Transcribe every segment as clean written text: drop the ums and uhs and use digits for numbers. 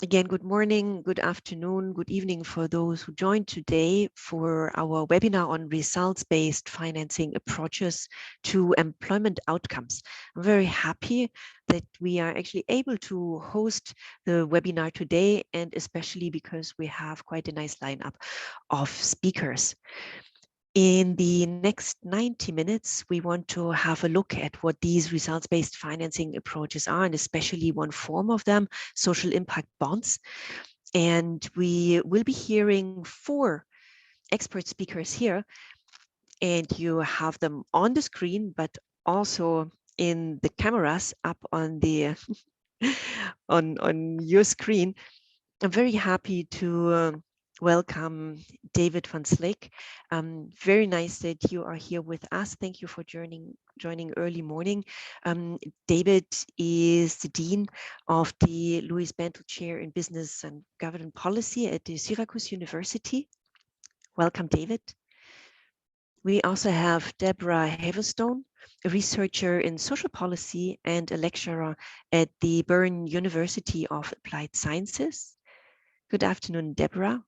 Again, good morning, good afternoon, good evening for those who joined today for our webinar on results-based financing approaches to employment outcomes. I'm very happy that we are actually able to host the webinar today, and especially because we have quite a nice lineup of speakers. In the next 90 minutes, we want to have a look at what these results-based financing approaches are, and especially one form of them, social impact bonds. And we will be hearing 4 expert speakers here, and you have them on the screen, but also in the cameras up on the on your screen. I'm very happy to welcome David van Slyke. Very nice that you are here with us. Thank you for joining early morning. David is the Dean of the Louis Bantle Chair in Business and Government Policy at the Syracuse University. Welcome, David. We also have Debra Hevenstone, a researcher in social policy and a lecturer at the Bern University of Applied Sciences. Good afternoon, Debra.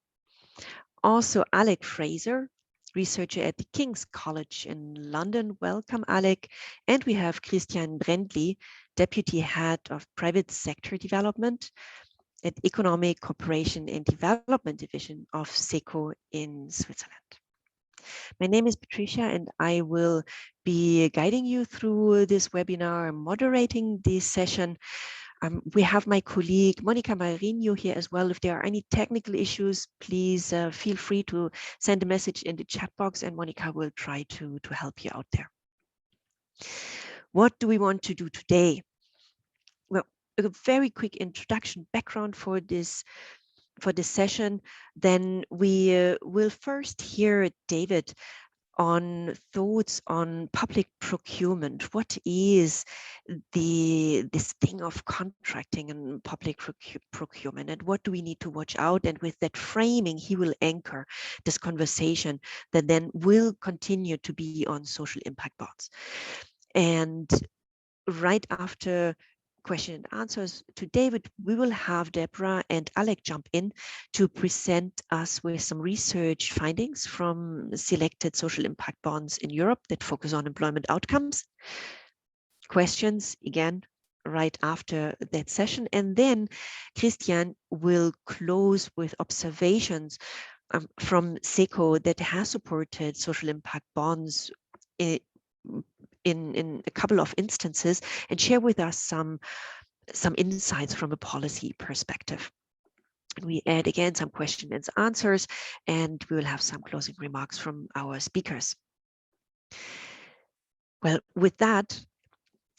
Also, Alec Fraser, researcher at the King's College in London. Welcome, Alec. And we have Christian Brändli, Deputy Head of Private Sector Development at Economic Cooperation and Development Division of SECO in Switzerland. My name is Patricia, and I will be guiding you through this webinar, moderating this session. We have my colleague Monica Marinho here as well. If there are any technical issues, please feel free to send a message in the chat box, and Monica will try to help you out there. What do we want to do today? Well, a very quick introduction, background for this session. Then we will first hear David on thoughts on public procurement. What is this thing of contracting and public procurement, and what do we need to watch out? And with that framing, he will anchor this conversation that then will continue to be on social impact bonds. And right after question and answers to David, we will have Debra and Alec jump in to present us with some research findings from selected social impact bonds in Europe that focus on employment outcomes. Questions, again, right after that session. And then Christian will close with observations from SECO that has supported social impact bonds in a couple of instances, and share with us some insights from a policy perspective. We add again some questions and answers, and we will have some closing remarks from our speakers. Well, with that,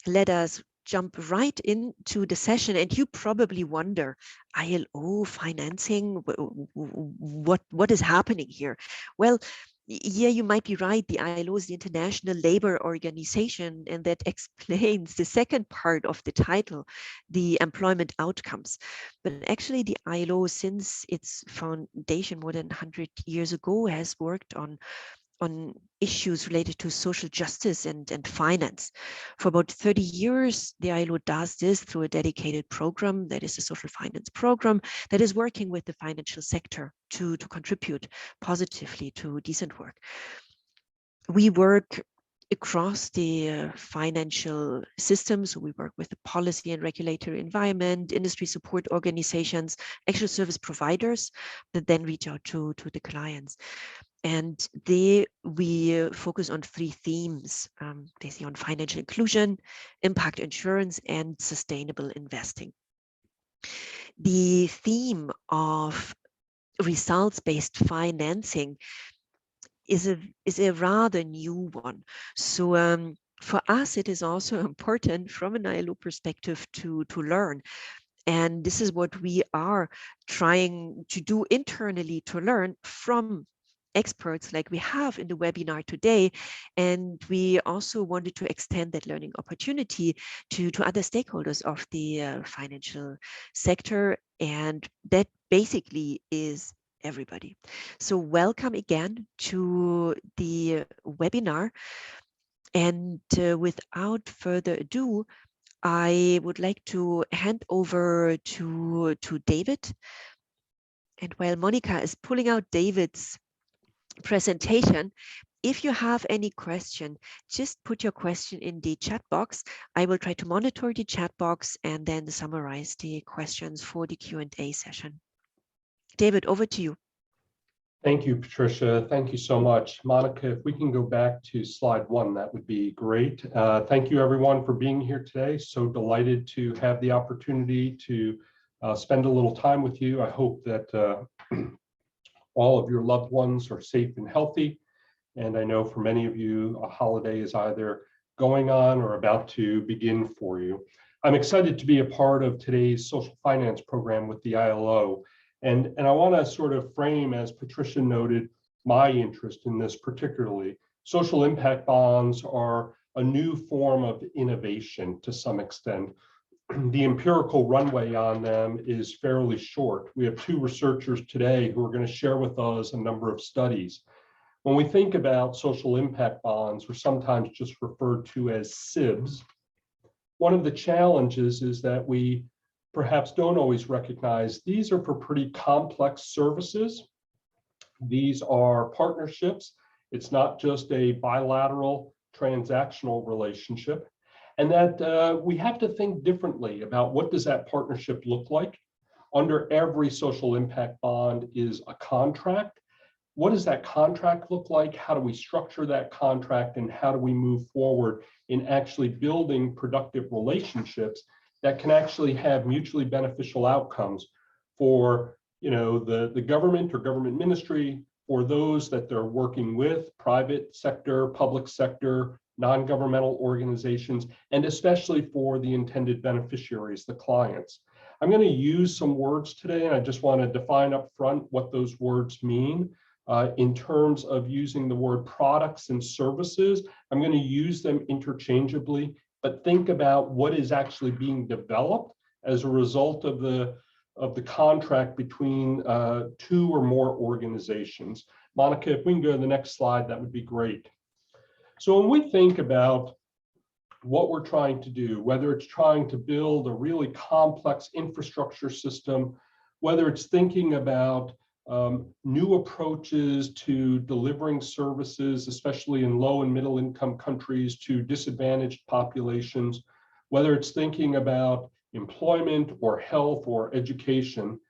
let us jump right into the session. And you probably wonder, ILO financing, what is happening here? Well, yeah, you might be right. The ILO is the International Labour Organization, and that explains the second part of the title, the employment outcomes. But actually, the ILO, since its foundation more than 100 years ago, has worked on issues related to social justice and finance. For about 30 years, the ILO does this through a dedicated program that is a social finance program that is working with the financial sector to contribute positively to decent work. We work across the financial systems. We work with the policy and regulatory environment, industry support organizations, actual service providers that then reach out to the clients. And we focus on 3 themes, basically on financial inclusion, impact insurance, and sustainable investing. The theme of results-based financing is a rather new one. So for us, it is also important from an ILO perspective to learn. And this is what we are trying to do internally, to learn from experts like we have in the webinar today. And we also wanted to extend that learning opportunity to other stakeholders of the financial sector. And that basically is everybody. So welcome again to the webinar. And without further ado, I would like to hand over to David. And while Monica is pulling out David's presentation, if you have any question, just put your question in the chat box. I will try to monitor the chat box and then summarize the questions for the Q&A session. David, over to you. Thank you, Patricia. Thank you so much. Monica, if we can go back to slide 1, that would be great. Thank you, everyone, for being here today. So delighted to have the opportunity to spend a little time with you. I hope that all of your loved ones are safe and healthy. And I know for many of you, a holiday is either going on or about to begin for you. I'm excited to be a part of today's social finance program with the ILO. And I want to sort of frame, as Patricia noted, my interest in this particularly. Social impact bonds are a new form of innovation to some extent. The empirical runway on them is fairly short. We have 2 researchers today who are going to share with us a number of studies. When we think about social impact bonds, or sometimes just referred to as SIBs, one of the challenges is that we perhaps don't always recognize these are for pretty complex services. These are partnerships. It's not just a bilateral transactional relationship. And that we have to think differently about what does that partnership look like. Under every social impact bond is a contract. What does that contract look like? How do we structure that contract? And how do we move forward in actually building productive relationships that can actually have mutually beneficial outcomes for, the government or government ministry, for those that they're working with, private sector, public sector, non-governmental organizations, and especially for the intended beneficiaries, the clients. I'm going to use some words today, and I just want to define up front what those words mean. In terms of using the word products and services, I'm going to use them interchangeably, but think about what is actually being developed as a result of the contract between 2 or more organizations. Monica, if we can go to the next slide, that would be great. So when we think about what we're trying to do, whether it's trying to build a really complex infrastructure system, whether it's thinking about new approaches to delivering services, especially in low and middle income countries, to disadvantaged populations, whether it's thinking about employment or health or education.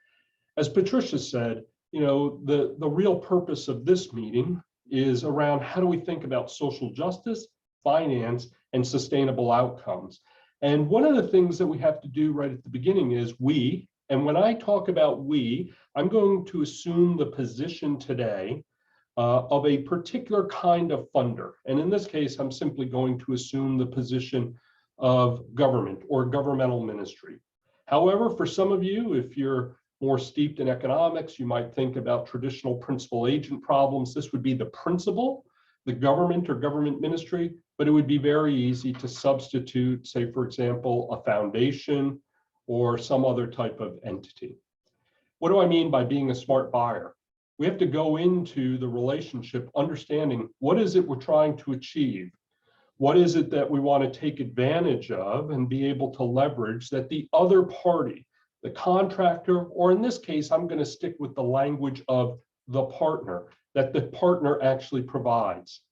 As Patricia said, the real purpose of this meeting is around how do we think about social justice, finance, and sustainable outcomes. And one of the things that we have to do right at the beginning is we, and when I talk about we, I'm going to assume the position today of a particular kind of funder. And in this case, I'm simply going to assume the position of government or governmental ministry. However, for some of you, if you're more steeped in economics, you might think about traditional principal agent problems. This would be the principal, the government or government ministry, but it would be very easy to substitute, say, for example, a foundation or some other type of entity. What do I mean by being a smart buyer? We have to go into the relationship understanding what is it we're trying to achieve? What is it that we want to take advantage of and be able to leverage that the other party, the contractor, or in this case, I'm going to stick with the language of the partner, that the partner actually provides.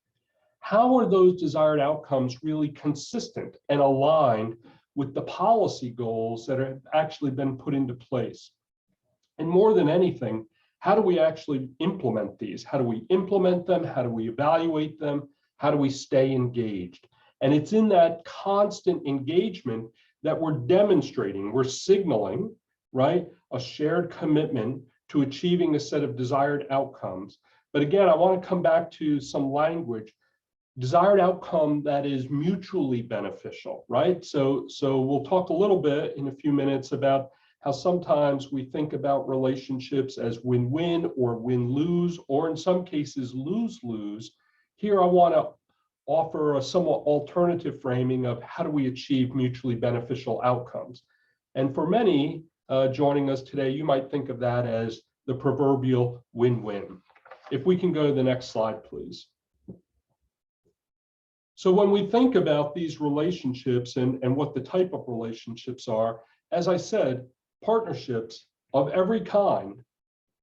How are those desired outcomes really consistent and aligned with the policy goals that have actually been put into place? And more than anything, how do we actually implement these? How do we implement them? How do we evaluate them? How do we stay engaged? And it's in that constant engagement that we're demonstrating, we're signaling, right, a shared commitment to achieving a set of desired outcomes. But again, I want to come back to some language. Desired outcome that is mutually beneficial, right? So we'll talk a little bit in a few minutes about how sometimes we think about relationships as win-win or win-lose, or in some cases lose-lose. Here I want to offer a somewhat alternative framing of how do we achieve mutually beneficial outcomes. And for many joining us today, you might think of that as the proverbial win-win. If we can go to the next slide, please. So when we think about these relationships and what the type of relationships are, as I said, partnerships of every kind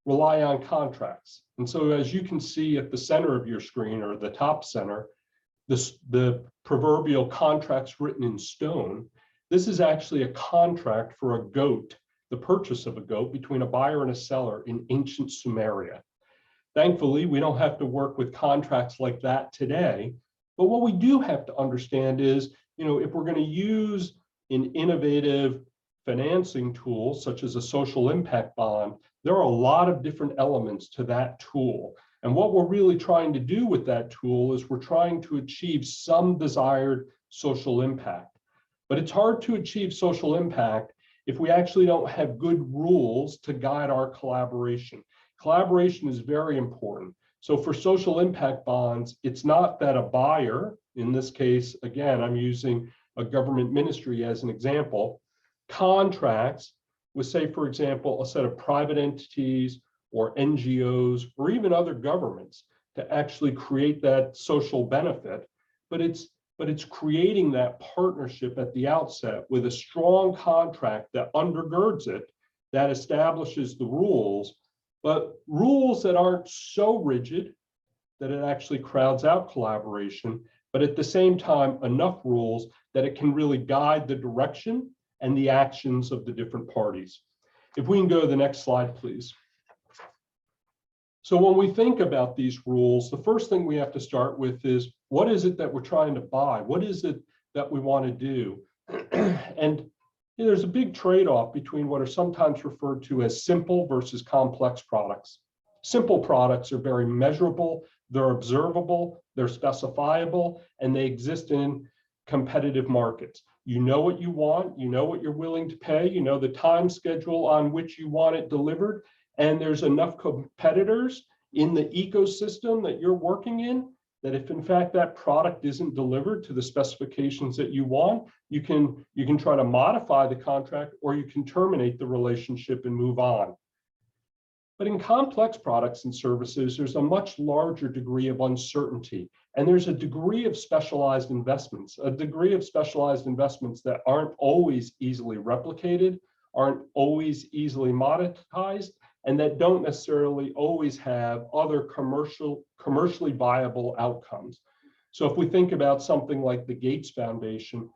rely on contracts. And so as you can see at the center of your screen, or the top center, the proverbial contracts written in stone, this is actually a contract for a goat, the purchase of a goat between a buyer and a seller in ancient Sumeria. Thankfully, we don't have to work with contracts like that today. But what we do have to understand is, if we're going to use an innovative financing tool, such as a social impact bond, there are a lot of different elements to that tool. And what we're really trying to do with that tool is we're trying to achieve some desired social impact. But it's hard to achieve social impact if we actually don't have good rules to guide our collaboration. Collaboration is very important. So for social impact bonds, it's not that a buyer, in this case, again, I'm using a government ministry as an example, contracts with, say, for example, a set of private entities or NGOs or even other governments to actually create that social benefit, but it's creating that partnership at the outset with a strong contract that undergirds it, that establishes the rules, but rules that aren't so rigid that it actually crowds out collaboration, but at the same time, enough rules that it can really guide the direction and the actions of the different parties. If we can go to the next slide, please. So when we think about these rules, the first thing we have to start with is, what is it that we're trying to buy? What is it that we want to do? And there's a big trade-off between what are sometimes referred to as simple versus complex products. Simple products are very measurable, they're observable, they're specifiable, and they exist in competitive markets. You know what you want, you know what you're willing to pay, you know the time schedule on which you want it delivered, and there's enough competitors in the ecosystem that you're working in that if in fact that product isn't delivered to the specifications that you want, you can try to modify the contract, or you can terminate the relationship and move on. But in complex products and services, there's a much larger degree of uncertainty, and there's a degree of specialized investments, that aren't always easily replicated, aren't always easily monetized, and that don't necessarily always have other commercially viable outcomes. So if we think about something like the Gates Foundation,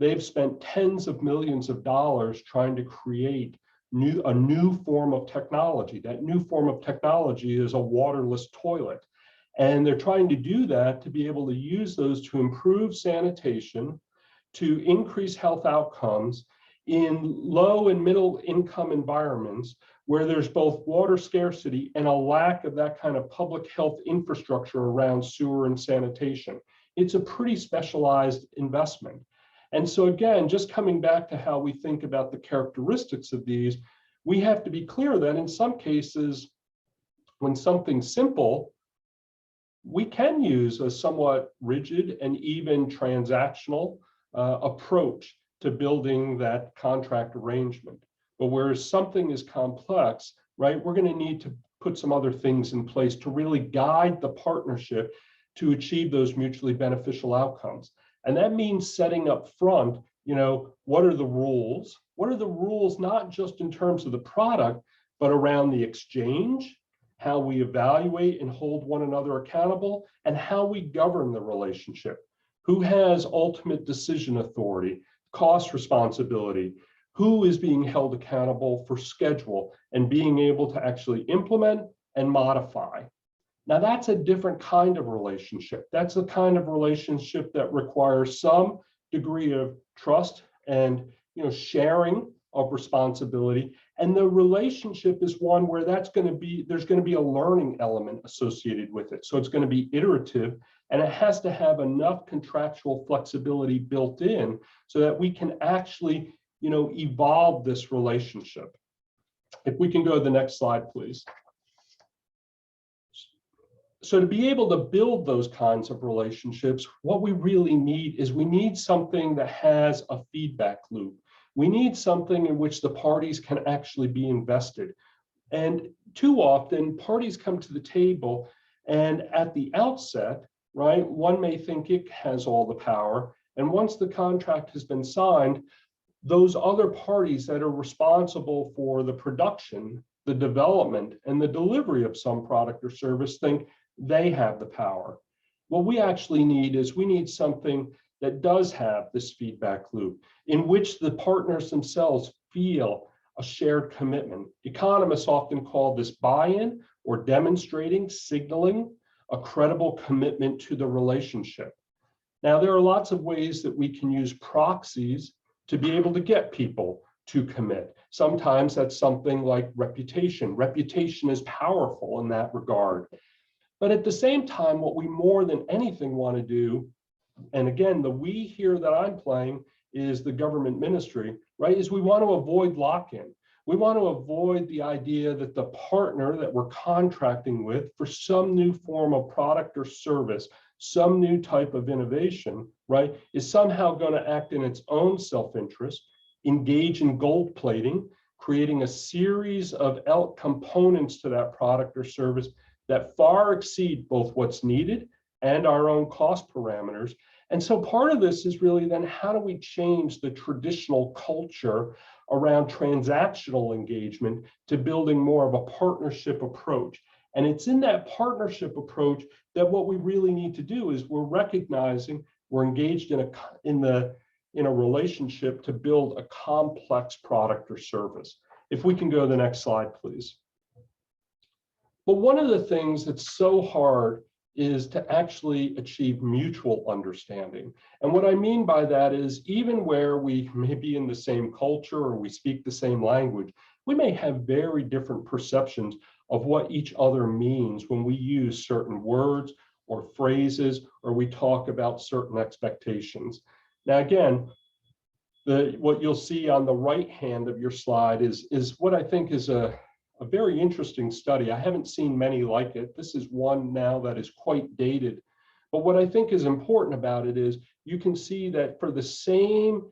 they've spent tens of millions of dollars trying to create a new form of technology. That new form of technology is a waterless toilet. And they're trying to do that to be able to use those to improve sanitation, to increase health outcomes in low and middle income environments where there's both water scarcity and a lack of that kind of public health infrastructure around sewer and sanitation. It's a pretty specialized investment. And so again, just coming back to how we think about the characteristics of these, we have to be clear that in some cases, when something's simple, we can use a somewhat rigid and even transactional approach to building that contract arrangement. But whereas something is complex, right, we're going to need to put some other things in place to really guide the partnership to achieve those mutually beneficial outcomes. And that means setting up front, what are the rules? What are the rules, not just in terms of the product, but around the exchange, how we evaluate and hold one another accountable, and how we govern the relationship. Who has ultimate decision authority, cost responsibility? Who is being held accountable for schedule and being able to actually implement and modify? Now that's a different kind of relationship. That's the kind of relationship that requires some degree of trust and sharing of responsibility. And the relationship is one where there's going to be a learning element associated with it. So it's going to be iterative, and it has to have enough contractual flexibility built in so that we can actually evolve this relationship. If we can go to the next slide, please. So to be able to build those kinds of relationships, what we really need is we need something that has a feedback loop. We need something in which the parties can actually be invested. And too often, parties come to the table, and at the outset, right? One may think it has all the power. And once the contract has been signed, those other parties that are responsible for the production, the development, and the delivery of some product or service think they have the power. What we actually need is we need something that does have this feedback loop in which the partners themselves feel a shared commitment. Economists often call this buy-in or demonstrating, signaling a credible commitment to the relationship. Now, there are lots of ways that we can use proxies to be able to get people to commit. Sometimes that's something like reputation. Reputation is powerful in that regard. But at the same time, what we more than anything want to do, and again, the we here that I'm playing is the government ministry, right, is we want to avoid lock-in. We want to avoid the idea that the partner that we're contracting with for some new form of product or service, some new type of innovation, right, is somehow going to act in its own self-interest, engage in gold plating, creating a series of components to that product or service that far exceed both what's needed and our own cost parameters. And so part of this is really then how do we change the traditional culture around transactional engagement to building more of a partnership approach. And it's in that partnership approach that what we really need to do is we're recognizing we're engaged in a relationship to build a complex product or service. If we can go to the next slide, please. But one of the things that's so hard is to actually achieve mutual understanding. And what I mean by that is even where we may be in the same culture or we speak the same language, we may have very different perceptions of what each other means when we use certain words or phrases or we talk about certain expectations. Now, again, what you'll see on the right hand of your slide is what I think is a very interesting study. I haven't seen many like it. This is one now that is quite dated. But what I think is important about it is you can see that for the same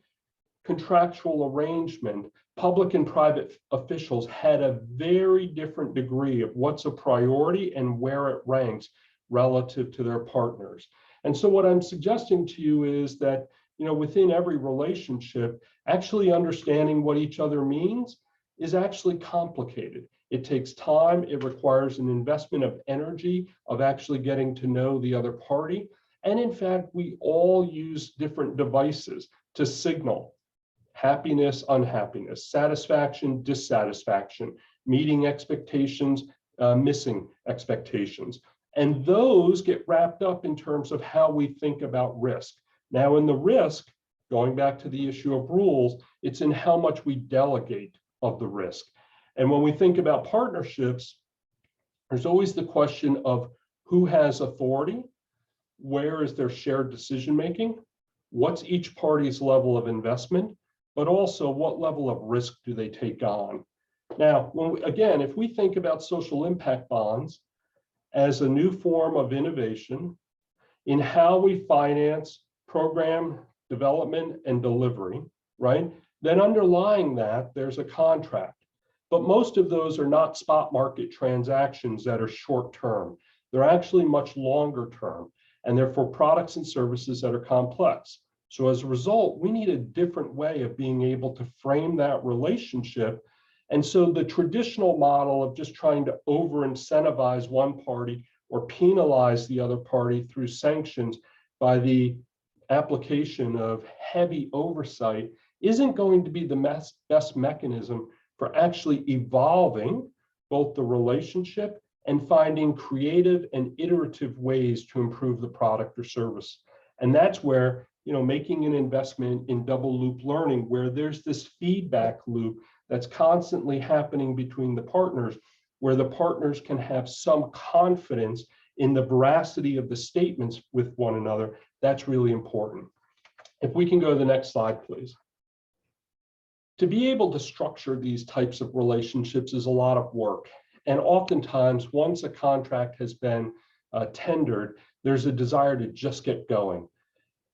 contractual arrangement, public and private officials had a very different degree of what's a priority and where it ranks relative to their partners. And so what I'm suggesting to you is that, within every relationship, actually understanding what each other means is actually complicated. It takes time. It requires an investment of energy of actually getting to know the other party. And in fact, we all use different devices to signal happiness, unhappiness, satisfaction, dissatisfaction, meeting expectations, missing expectations. And those get wrapped up in terms of how we think about risk. Now, in the risk, going back to the issue of rules, it's in how much we delegate of the risk. And when we think about partnerships, there's always the question of who has authority, where is their shared decision-making, what's each party's level of investment, but also what level of risk do they take on. Now, again, if we think about social impact bonds as a new form of innovation in how we finance program development and delivery, right, then underlying that, there's a contract. But most of those are not spot market transactions that are short term. They're actually much longer term, and they're for products and services that are complex. So as a result, we need a different way of being able to frame that relationship. And so the traditional model of just trying to over-incentivize one party or penalize the other party through sanctions by the application of heavy oversight isn't going to be the best mechanism for actually evolving both the relationship and finding creative and iterative ways to improve the product or service. And that's where, making an investment in double loop learning, where there's this feedback loop that's constantly happening between the partners, where the partners can have some confidence in the veracity of the statements with one another, that's really important. If we can go to the next slide, please. To be able to structure these types of relationships is a lot of work. And oftentimes, once a contract has been tendered, there's a desire to just get going.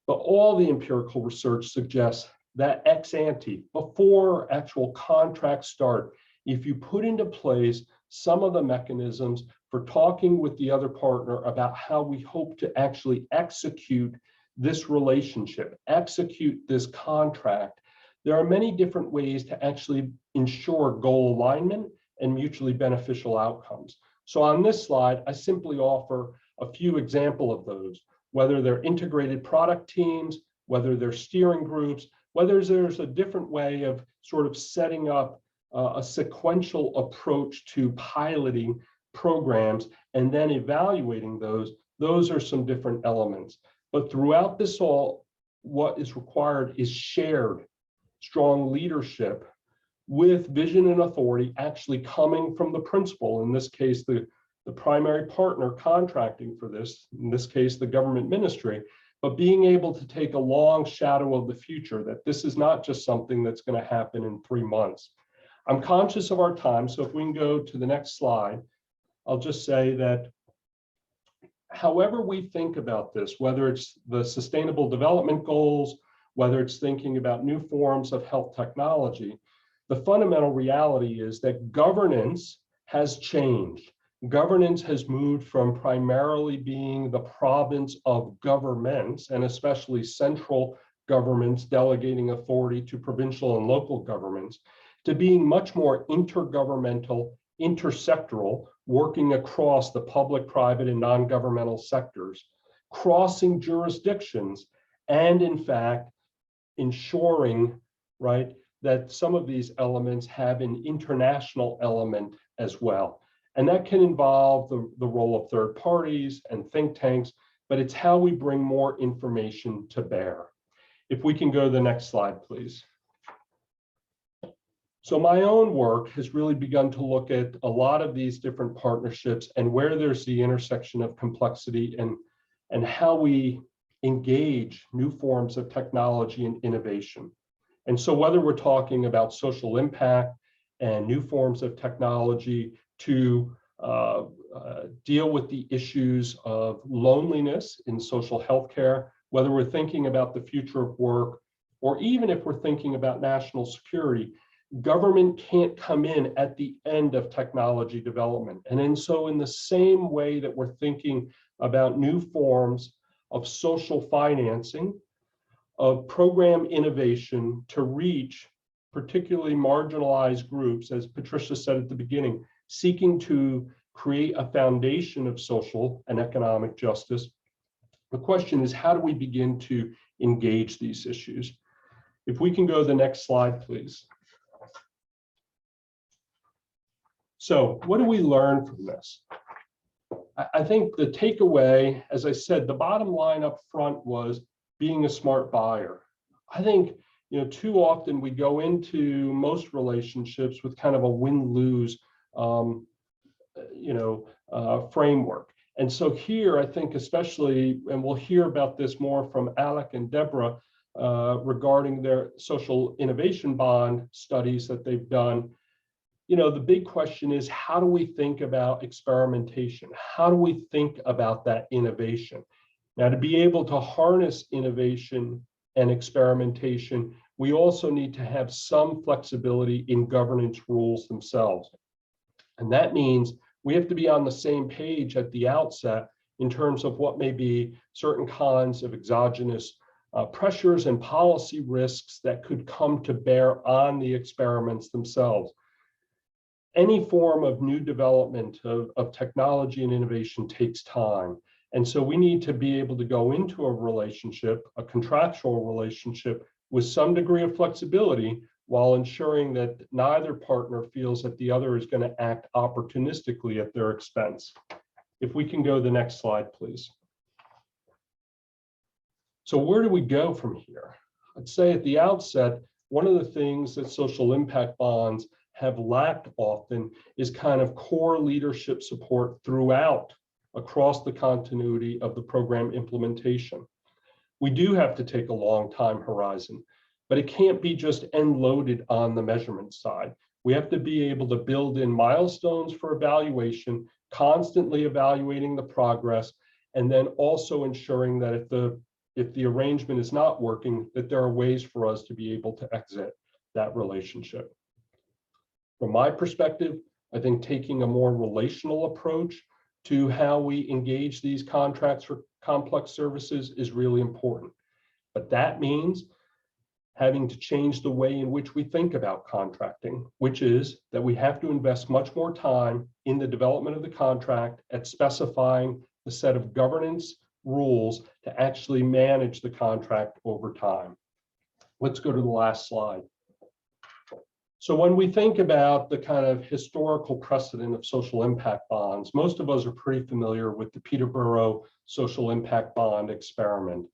But all the empirical research suggests that ex ante, before actual contracts start, if you put into place some of the mechanisms for talking with the other partner about how we hope to actually execute this relationship, execute this contract, there are many different ways to actually ensure goal alignment and mutually beneficial outcomes. So on this slide, I simply offer a few examples of those, whether they're integrated product teams, whether they're steering groups, whether there's a different way of sort of setting up a sequential approach to piloting programs and then evaluating those are some different elements. But throughout this all, what is required is shared strong leadership with vision and authority actually coming from the principal, in this case, the primary partner contracting for this, in this case, the government ministry, but being able to take a long shadow of the future, that this is not just something that's going to happen in 3 months. I'm conscious of our time, so if we can go to the next slide, I'll just say that however we think about this, whether it's the Sustainable Development Goals, whether it's thinking about new forms of health technology, the fundamental reality is that governance has changed. Governance has moved from primarily being the province of governments, and especially central governments delegating authority to provincial and local governments, to being much more intergovernmental, intersectoral, working across the public, private, and non-governmental sectors, crossing jurisdictions, and in fact, ensuring, right, that some of these elements have an international element as well. And that can involve the role of third parties and think tanks, but it's how we bring more information to bear. If we can go to the next slide, please. So my own work has really begun to look at a lot of these different partnerships and where there's the intersection of complexity and how we engage new forms of technology and innovation. And so whether we're talking about social impact and new forms of technology to deal with the issues of loneliness in social healthcare, whether we're thinking about the future of work, or even if we're thinking about national security, government can't come in at the end of technology development. And so in the same way that we're thinking about new forms of social financing, of program innovation to reach particularly marginalized groups, as Patricia said at the beginning, seeking to create a foundation of social and economic justice. The question is, how do we begin to engage these issues? If we can go to the next slide, please. So what do we learn from this? I think the takeaway, as I said, the bottom line up front was being a smart buyer. I think, too often we go into most relationships with kind of a win-lose, framework. And so here, I think especially, and we'll hear about this more from Alec and Debra regarding their social innovation bond studies that they've done. The big question is, how do we think about experimentation? How do we think about that innovation? Now, to be able to harness innovation and experimentation, we also need to have some flexibility in governance rules themselves. And that means we have to be on the same page at the outset in terms of what may be certain kinds of exogenous pressures and policy risks that could come to bear on the experiments themselves. Any form of new development of technology and innovation takes time. And so we need to be able to go into a relationship, a contractual relationship, with some degree of flexibility while ensuring that neither partner feels that the other is going to act opportunistically at their expense. If we can go to the next slide, please. So where do we go from here? I'd say at the outset, one of the things that social impact bonds have lacked often is kind of core leadership support throughout, across the continuity of the program implementation. We do have to take a long time horizon, but it can't be just end loaded on the measurement side. We have to be able to build in milestones for evaluation, constantly evaluating the progress, and then also ensuring that if the arrangement is not working, that there are ways for us to be able to exit that relationship. From my perspective, I think taking a more relational approach to how we engage these contracts for complex services is really important. But that means having to change the way in which we think about contracting, which is that we have to invest much more time in the development of the contract at specifying the set of governance rules to actually manage the contract over time. Let's go to the last slide. So when we think about the kind of historical precedent of social impact bonds, most of us are pretty familiar with the Peterborough social impact bond experiment.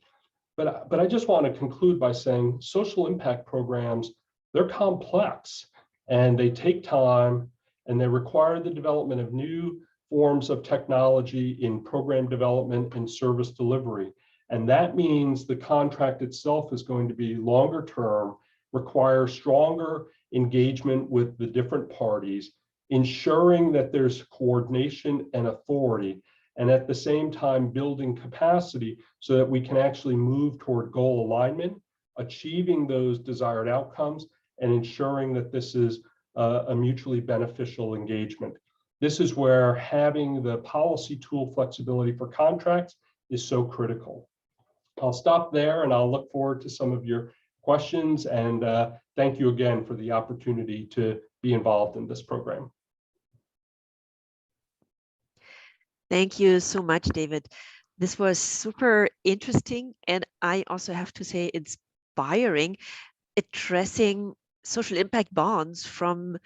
But I just want to conclude by saying social impact programs, they're complex and they take time and they require the development of new forms of technology in program development and service delivery. And that means the contract itself is going to be longer term, require stronger engagement with the different parties, ensuring that there's coordination and authority, and at the same time building capacity so that we can actually move toward goal alignment, achieving those desired outcomes, and ensuring that this is a mutually beneficial engagement. This is where having the policy tool flexibility for contracts is so critical. I'll stop there and I'll look forward to some of your questions, and thank you again for the opportunity to be involved in this program. Thank you so much, David. This was super interesting, and I also have to say inspiring, addressing social impact bonds from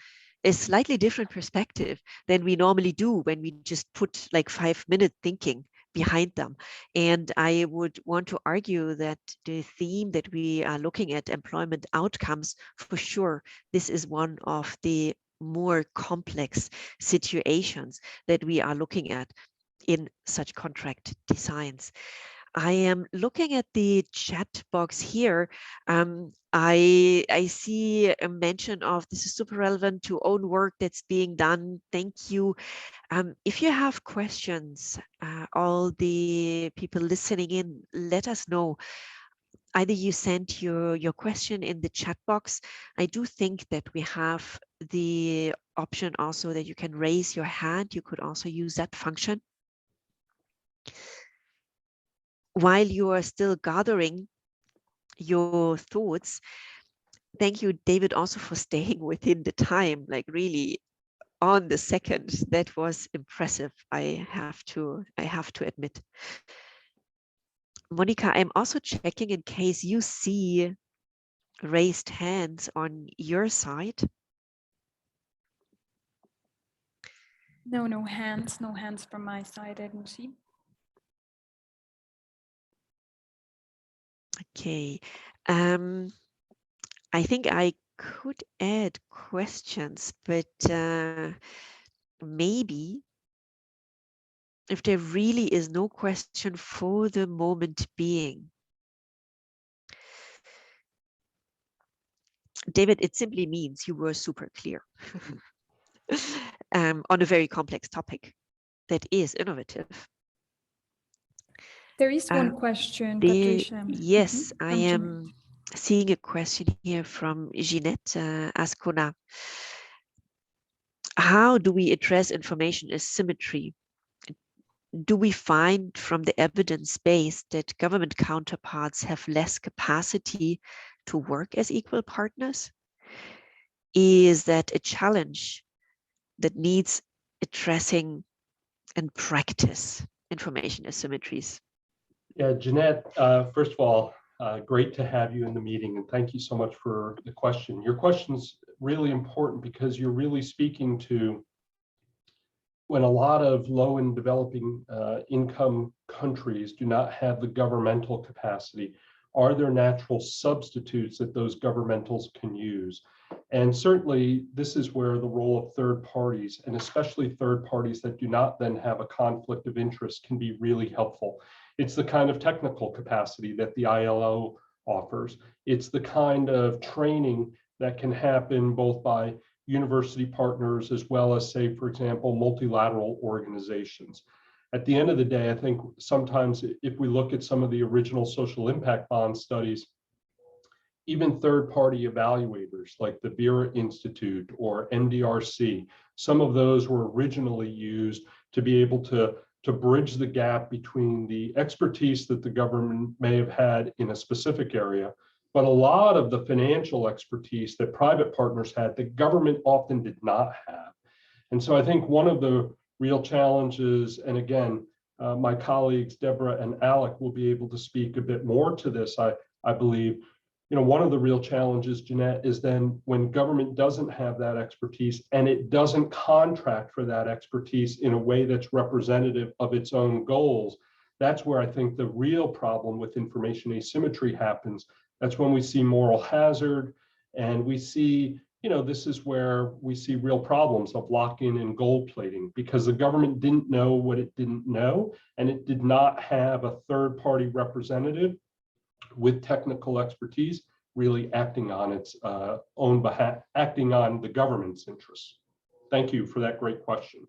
a slightly different perspective than we normally do when we just put like 5-minute thinking behind them. And I would want to argue that the theme that we are looking at, employment outcomes, for sure, this is one of the more complex situations that we are looking at in such contract designs. I am looking at the chat box here. I see a mention of this is super relevant to own work that's being done. Thank you. If you have questions, all the people listening in, let us know. Either you send your question in the chat box. I do think that we have the option also that you can raise your hand. You could also use that function. While you are still gathering your thoughts, thank you, David, also for staying within the time, like really on the second. That was impressive, I have to admit. Monica, I'm also checking in case you see raised hands on your side. No hands from my side, I don't see. Okay, I think I could add questions, but maybe if there really is no question for the moment being. David, it simply means you were super clear on a very complex topic that is innovative. There is one question, Patricia. Yes, I am seeing a question here from Jeanette Ascona. How do we address information asymmetry? Do we find from the evidence base that government counterparts have less capacity to work as equal partners? Is that a challenge that needs addressing and practice, information asymmetries? Yeah, Jeanette, first of all, great to have you in the meeting, and thank you so much for the question. Your question's really important because you're really speaking to when a lot of low and developing income countries do not have the governmental capacity. Are there natural substitutes that those governmentals can use? And certainly this is where the role of third parties, and especially third parties that do not then have a conflict of interest, can be really helpful. It's the kind of technical capacity that the ILO offers. It's the kind of training that can happen both by university partners as well as, say, for example, multilateral organizations. At the end of the day, I think sometimes if we look at some of the original social impact bond studies, even third-party evaluators like the Vera Institute or NDRC. Some of those were originally used to be able to bridge the gap between the expertise that the government may have had in a specific area, but a lot of the financial expertise that private partners had, the government often did not have. And so I think one of the real challenges, and again, my colleagues, Debra and Alec, will be able to speak a bit more to this, I believe. One of the real challenges, Jeanette, is then when government doesn't have that expertise and it doesn't contract for that expertise in a way that's representative of its own goals, that's where I think the real problem with information asymmetry happens. That's when we see moral hazard, and we see, this is where we see real problems of lock-in and gold plating, because the government didn't know what it didn't know, and it did not have a third-party representative with technical expertise really acting on its own behalf, acting on the government's interests. Thank you for that great question.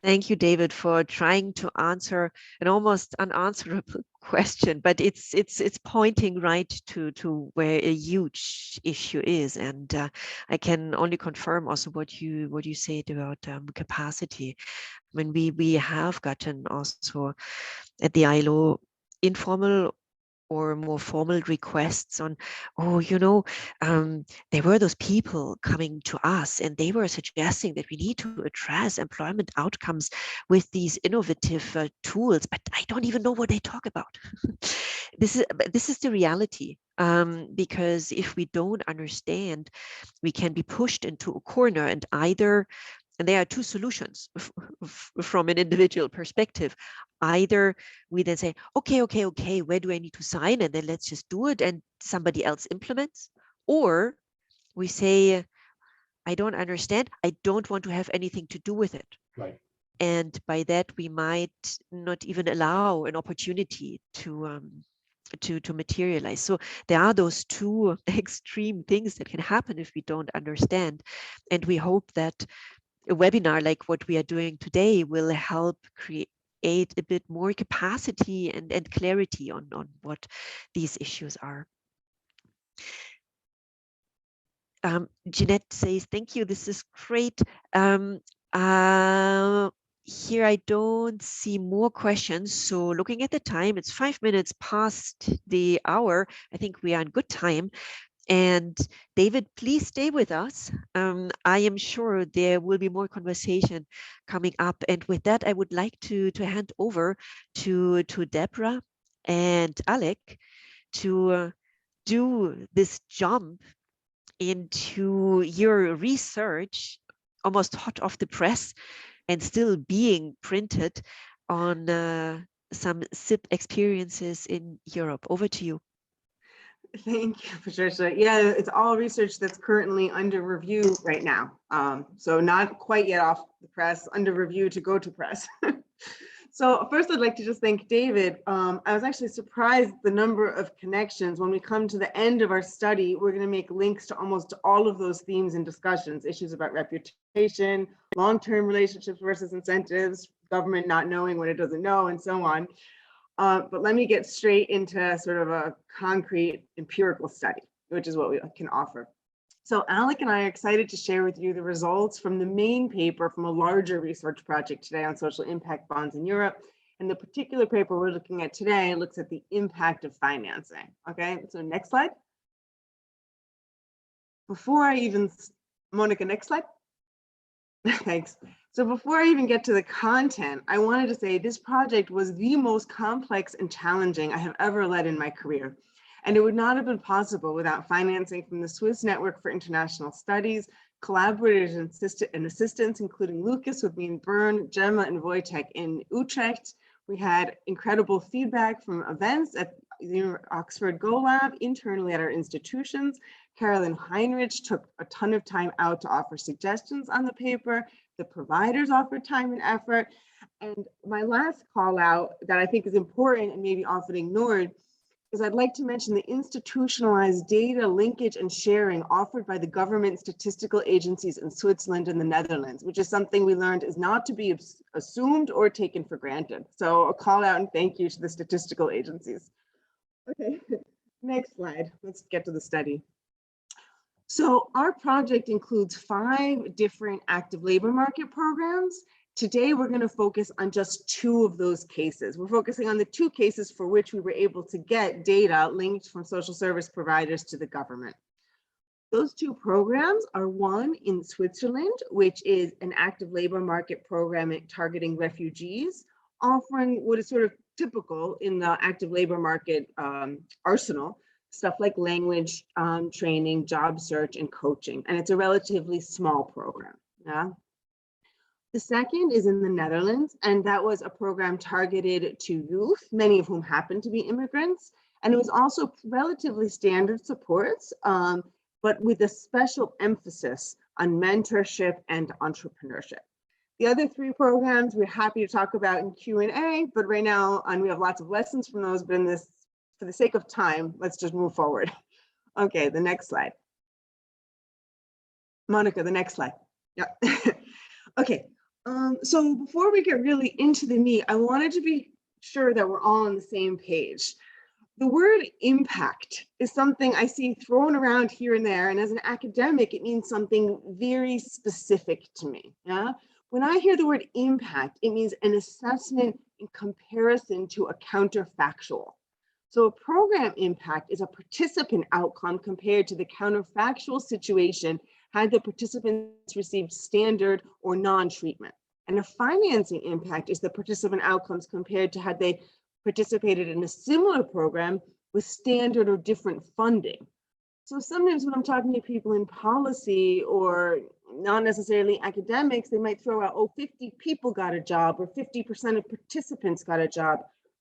Thank you, David, for trying to answer an almost unanswerable question, but it's pointing right to where a huge issue is, and I can only confirm also what you said about capacity. When we have gotten also at the ILO informal or more formal requests on, there were those people coming to us and they were suggesting that we need to address employment outcomes with these innovative tools, but I don't even know what they talk about. This is the reality, because if we don't understand, we can be pushed into a corner, and there are two solutions from an individual perspective. Either we then say, okay, where do I need to sign? And then let's just do it and somebody else implements. Or we say, I don't understand. I don't want to have anything to do with it. Right. And by that, we might not even allow an opportunity to materialize. So there are those two extreme things that can happen if we don't understand. And we hope that a webinar like what we are doing today will help create a bit more capacity and clarity on what these issues are. Jeanette says, thank you, this is great. Here I don't see more questions. So looking at the time, it's 5 minutes past the hour. I think we are in good time. And David, please stay with us. I am sure there will be more conversation coming up. And with that, I would like to hand over to Debra and Alec to do this jump into your research, almost hot off the press and still being printed on some SIP experiences in Europe. Over to you. Thank you, Patricia. Yeah, it's all research that's currently under review right now. So not quite yet off the press, under review to go to press. So first I'd like to just thank David. I was actually surprised the number of connections. When we come to the end of our study, we're going to make links to almost all of those themes and discussions, issues about reputation, long-term relationships versus incentives, government not knowing what it doesn't know, and so on. But let me get straight into sort of a concrete empirical study, which is what we can offer. So Alec and I are excited to share with you the results from the main paper from a larger research project today on social impact bonds in Europe. And the particular paper we're looking at today looks at the impact of financing. Okay, so next slide. Before I even, Monica, next slide. Thanks. So before I even get to the content, I wanted to say this project was the most complex and challenging I have ever led in my career. And it would not have been possible without financing from the Swiss Network for International Studies, collaborators and assistants, including Lucas with me in Bern, Gemma and Wojtek in Utrecht. We had incredible feedback from events at the Oxford Go Lab, internally at our institutions. Carolyn Heinrich took a ton of time out to offer suggestions on the paper. The providers offered time and effort. And my last call out that I think is important and maybe often ignored is I'd like to mention the institutionalized data linkage and sharing offered by the government statistical agencies in Switzerland and the Netherlands, which is something we learned is not to be assumed or taken for granted. So a call out and thank you to the statistical agencies. Okay, Next slide. Let's get to the study. So our project includes 5 different active labor market programs. Today, we're going to focus on just 2 of those cases. We're focusing on the 2 cases for which we were able to get data linked from social service providers to the government. Those 2 programs are one in Switzerland, which is an active labor market program targeting refugees, offering what is sort of typical in the active labor market arsenal, stuff like language training, job search, and coaching. And it's a relatively small program. Yeah. The second is in the Netherlands, and that was a program targeted to youth, many of whom happen to be immigrants. And it was also relatively standard supports, but with a special emphasis on mentorship and entrepreneurship. The other 3 programs we're happy to talk about in Q&A, but right now, and we have lots of lessons from those, but for the sake of time, let's just move forward. Okay, the next slide. Monica, the next slide. Yeah. Okay, so before we get really into the meat, I wanted to be sure that we're all on the same page. The word impact is something I see thrown around here and there, and as an academic, it means something very specific to me. Yeah? When I hear the word impact, it means an assessment in comparison to a counterfactual. So a program impact is a participant outcome compared to the counterfactual situation had the participants received standard or non-treatment. And a financing impact is the participant outcomes compared to had they participated in a similar program with standard or different funding. So sometimes when I'm talking to people in policy or not necessarily academics, they might throw out, oh, 50 people got a job or 50% of participants got a job.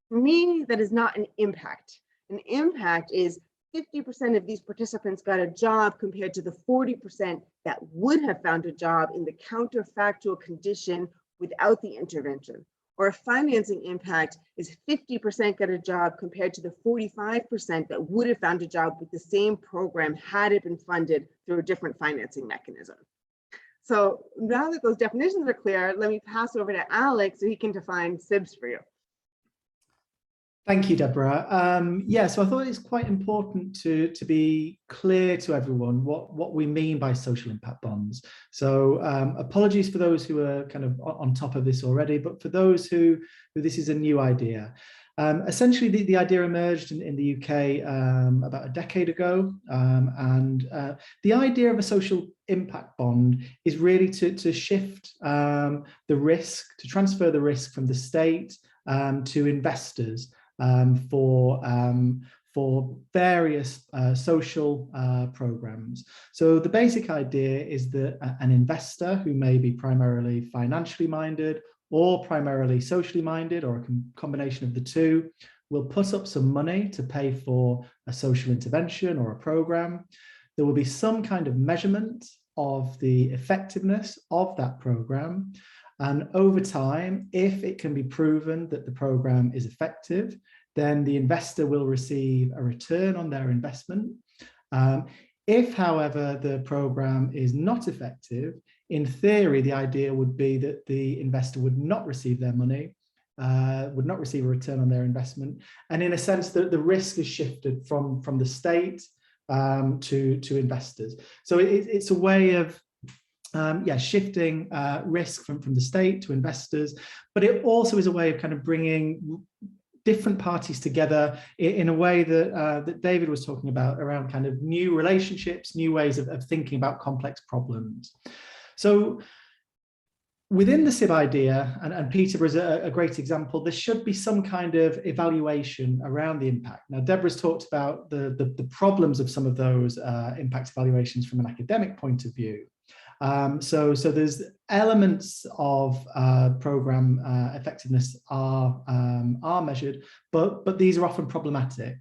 For me, that is not an impact. An impact is 50% of these participants got a job compared to the 40% that would have found a job in the counterfactual condition without the intervention. Or a financing impact is 50% got a job compared to the 45% that would have found a job with the same program had it been funded through a different financing mechanism. So now that those definitions are clear, let me pass over to Alec so he can define SIBs for you. Thank you, Debra. Yeah, so I thought it's quite important to be clear to everyone what we mean by social impact bonds. So apologies for those who are kind of on top of this already, but for those who this is a new idea. Essentially, the idea emerged in the UK about a decade ago, and the idea of a social impact bond is really to shift the risk, to transfer the risk from the state to investors for various social programs. So the basic idea is that an investor who may be primarily financially minded or primarily socially minded, or a combination of the two, will put up some money to pay for a social intervention or a program. There will be some kind of measurement of the effectiveness of that program. And over time, if it can be proven that the program is effective, then the investor will receive a return on their investment. If, however, the program is not effective, in theory, the idea would be that the investor would not receive their money, would not receive a return on their investment. And in a sense, the risk is shifted from the state to investors. So it's a way of shifting risk from the state to investors, but it also is a way of kind of bringing different parties together in a way that David was talking about, around kind of new relationships, new ways of thinking about complex problems. So within the SIB idea, and Peterborough is a great example, there should be some kind of evaluation around the impact. Now, Debra's talked about the problems of some of those impact evaluations from an academic point of view. So there's elements of program effectiveness are measured, but these are often problematic.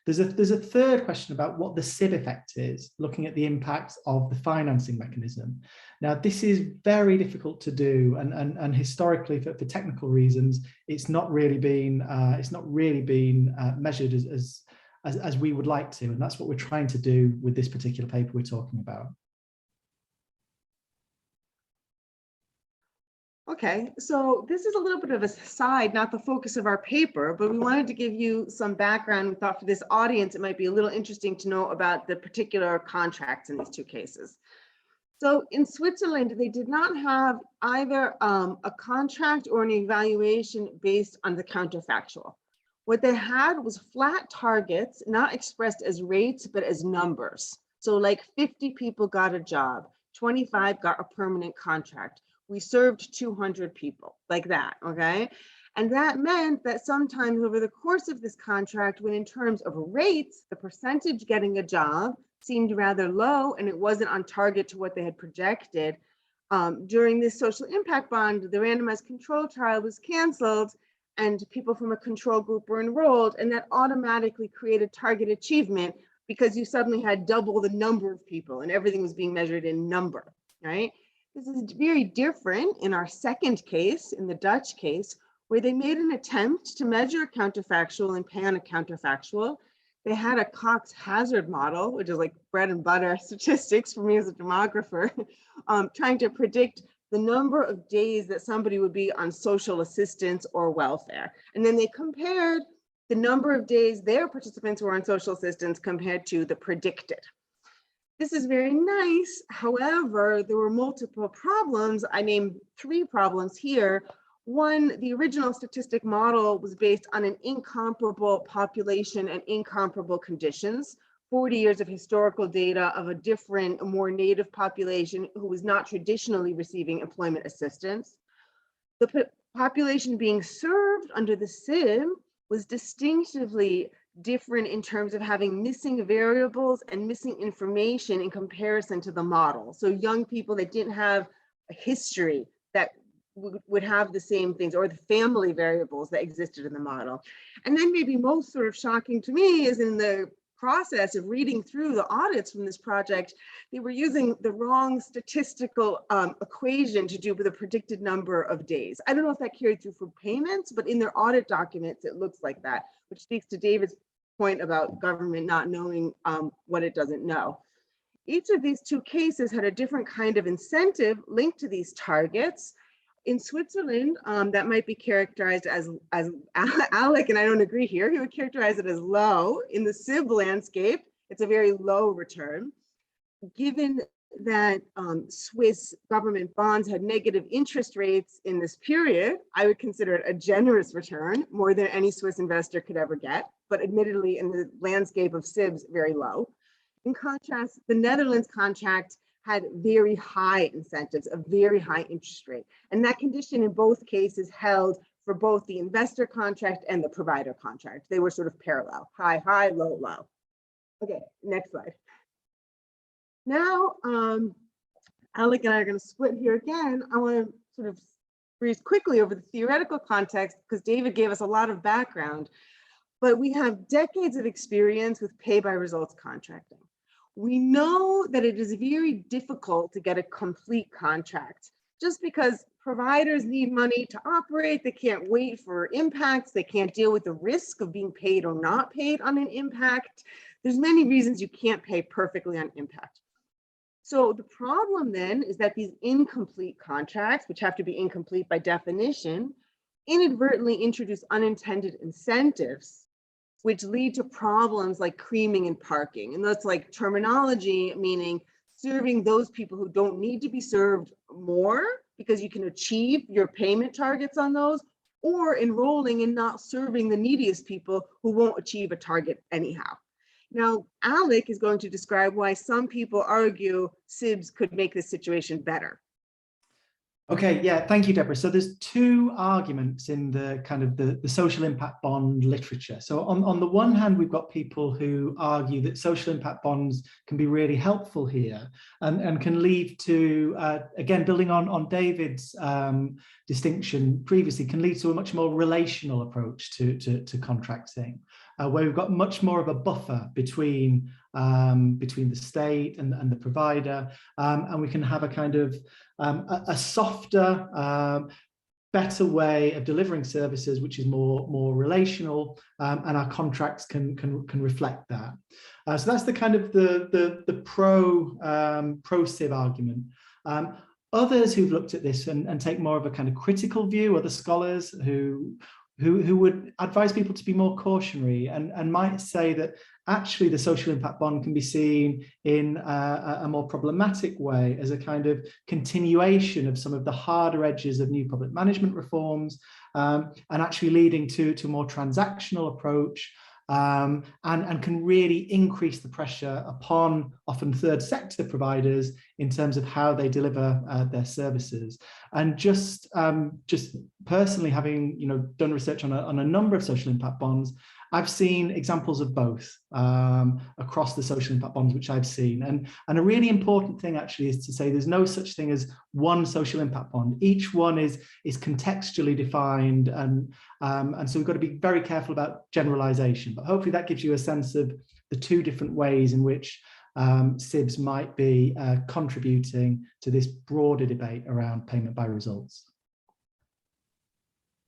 There's a third question about what the SIB effect is, looking at the impact of the financing mechanism. Now, this is very difficult to do, and historically, for technical reasons, it's not really been measured as we would like to, and that's what we're trying to do with this particular paper we're talking about. Okay, so this is a little bit of a side, not the focus of our paper, but we wanted to give you some background. We thought for this audience, it might be a little interesting to know about the particular contracts in these two cases. So in Switzerland, they did not have either a contract or an evaluation based on the counterfactual. What they had was flat targets, not expressed as rates, but as numbers. So like 50 people got a job, 25 got a permanent contract. We served 200 people, like that, okay? And that meant that sometimes over the course of this contract, when in terms of rates, the percentage getting a job seemed rather low and it wasn't on target to what they had projected. During this social impact bond, the randomized control trial was canceled and people from a control group were enrolled, and that automatically created target achievement because you suddenly had double the number of people and everything was being measured in number, right? This is very different in our second case, in the Dutch case, where they made an attempt to measure a counterfactual and pay on a counterfactual. They had a Cox hazard model, which is like bread and butter statistics for me as a demographer, trying to predict the number of days that somebody would be on social assistance or welfare. And then they compared the number of days their participants were on social assistance compared to the predicted. This is very nice. However, there were multiple problems. I named 3 problems here. One, the original statistic model was based on an incomparable population and incomparable conditions. 40 years of historical data of a different, more native population who was not traditionally receiving employment assistance. The population being served under the SIB was distinctively different in terms of having missing variables and missing information in comparison to the model. So young people that didn't have a history that would have the same things, or the family variables that existed in the model. And then maybe most sort of shocking to me is in the process of reading through the audits from this project, they were using the wrong statistical equation to do with the predicted number of days. I don't know if that carried through for payments, but in their audit documents, it looks like that, which speaks to David's point about government not knowing what it doesn't know. Each of these 2 cases had a different kind of incentive linked to these targets. In Switzerland, that might be characterized as Alec, and I don't agree here, he would characterize it as low. In the SIB landscape, it's a very low return. Given that Swiss government bonds had negative interest rates in this period, I would consider it a generous return, more than any Swiss investor could ever get, but admittedly in the landscape of SIBs, very low. In contrast, the Netherlands contract had very high incentives, a very high interest rate. And that condition in both cases held for both the investor contract and the provider contract. They were sort of parallel, high, high, low, low. Okay, next slide. Now, Alec and I are going to split here again. I want to sort of breeze quickly over the theoretical context because David gave us a lot of background, but we have decades of experience with pay by results contracting. We know that it is very difficult to get a complete contract just because providers need money to operate. They can't wait for impacts. They can't deal with the risk of being paid or not paid on an impact. There's many reasons you can't pay perfectly on impact. So the problem then is that these incomplete contracts, which have to be incomplete by definition, inadvertently introduce unintended incentives which lead to problems like creaming and parking. And that's like terminology, meaning serving those people who don't need to be served more because you can achieve your payment targets on those, or enrolling and not serving the neediest people who won't achieve a target anyhow. Now, Alec is going to describe why some people argue SIBs could make this situation better. Okay, yeah, thank you, Debra. So there's 2 arguments in the kind of the social impact bond literature. So on the one hand, we've got people who argue that social impact bonds can be really helpful here and can lead to, again, building on David's distinction previously, can lead to a much more relational approach to contracting, where we've got much more of a buffer between the state and the provider, and we can have a kind of a softer, better way of delivering services, which is more relational, and our contracts can reflect that. So that's the kind of the pro SIB argument. Others who've looked at this and take more of a kind of critical view, other scholars who would advise people to be more cautionary and might say that actually the social impact bond can be seen in a more problematic way as a kind of continuation of some of the harder edges of new public management reforms, and actually leading to a more transactional approach, and can really increase the pressure upon often third sector providers in terms of how they deliver their services. And just personally, having done research on a number of social impact bonds, I've seen examples of both across the social impact bonds which I've seen. And a really important thing actually is to say there's no such thing as one social impact bond. Each one is contextually defined, and so we've got to be very careful about generalization. But hopefully that gives you a sense of the two different ways in which SIBs might be contributing to this broader debate around payment by results.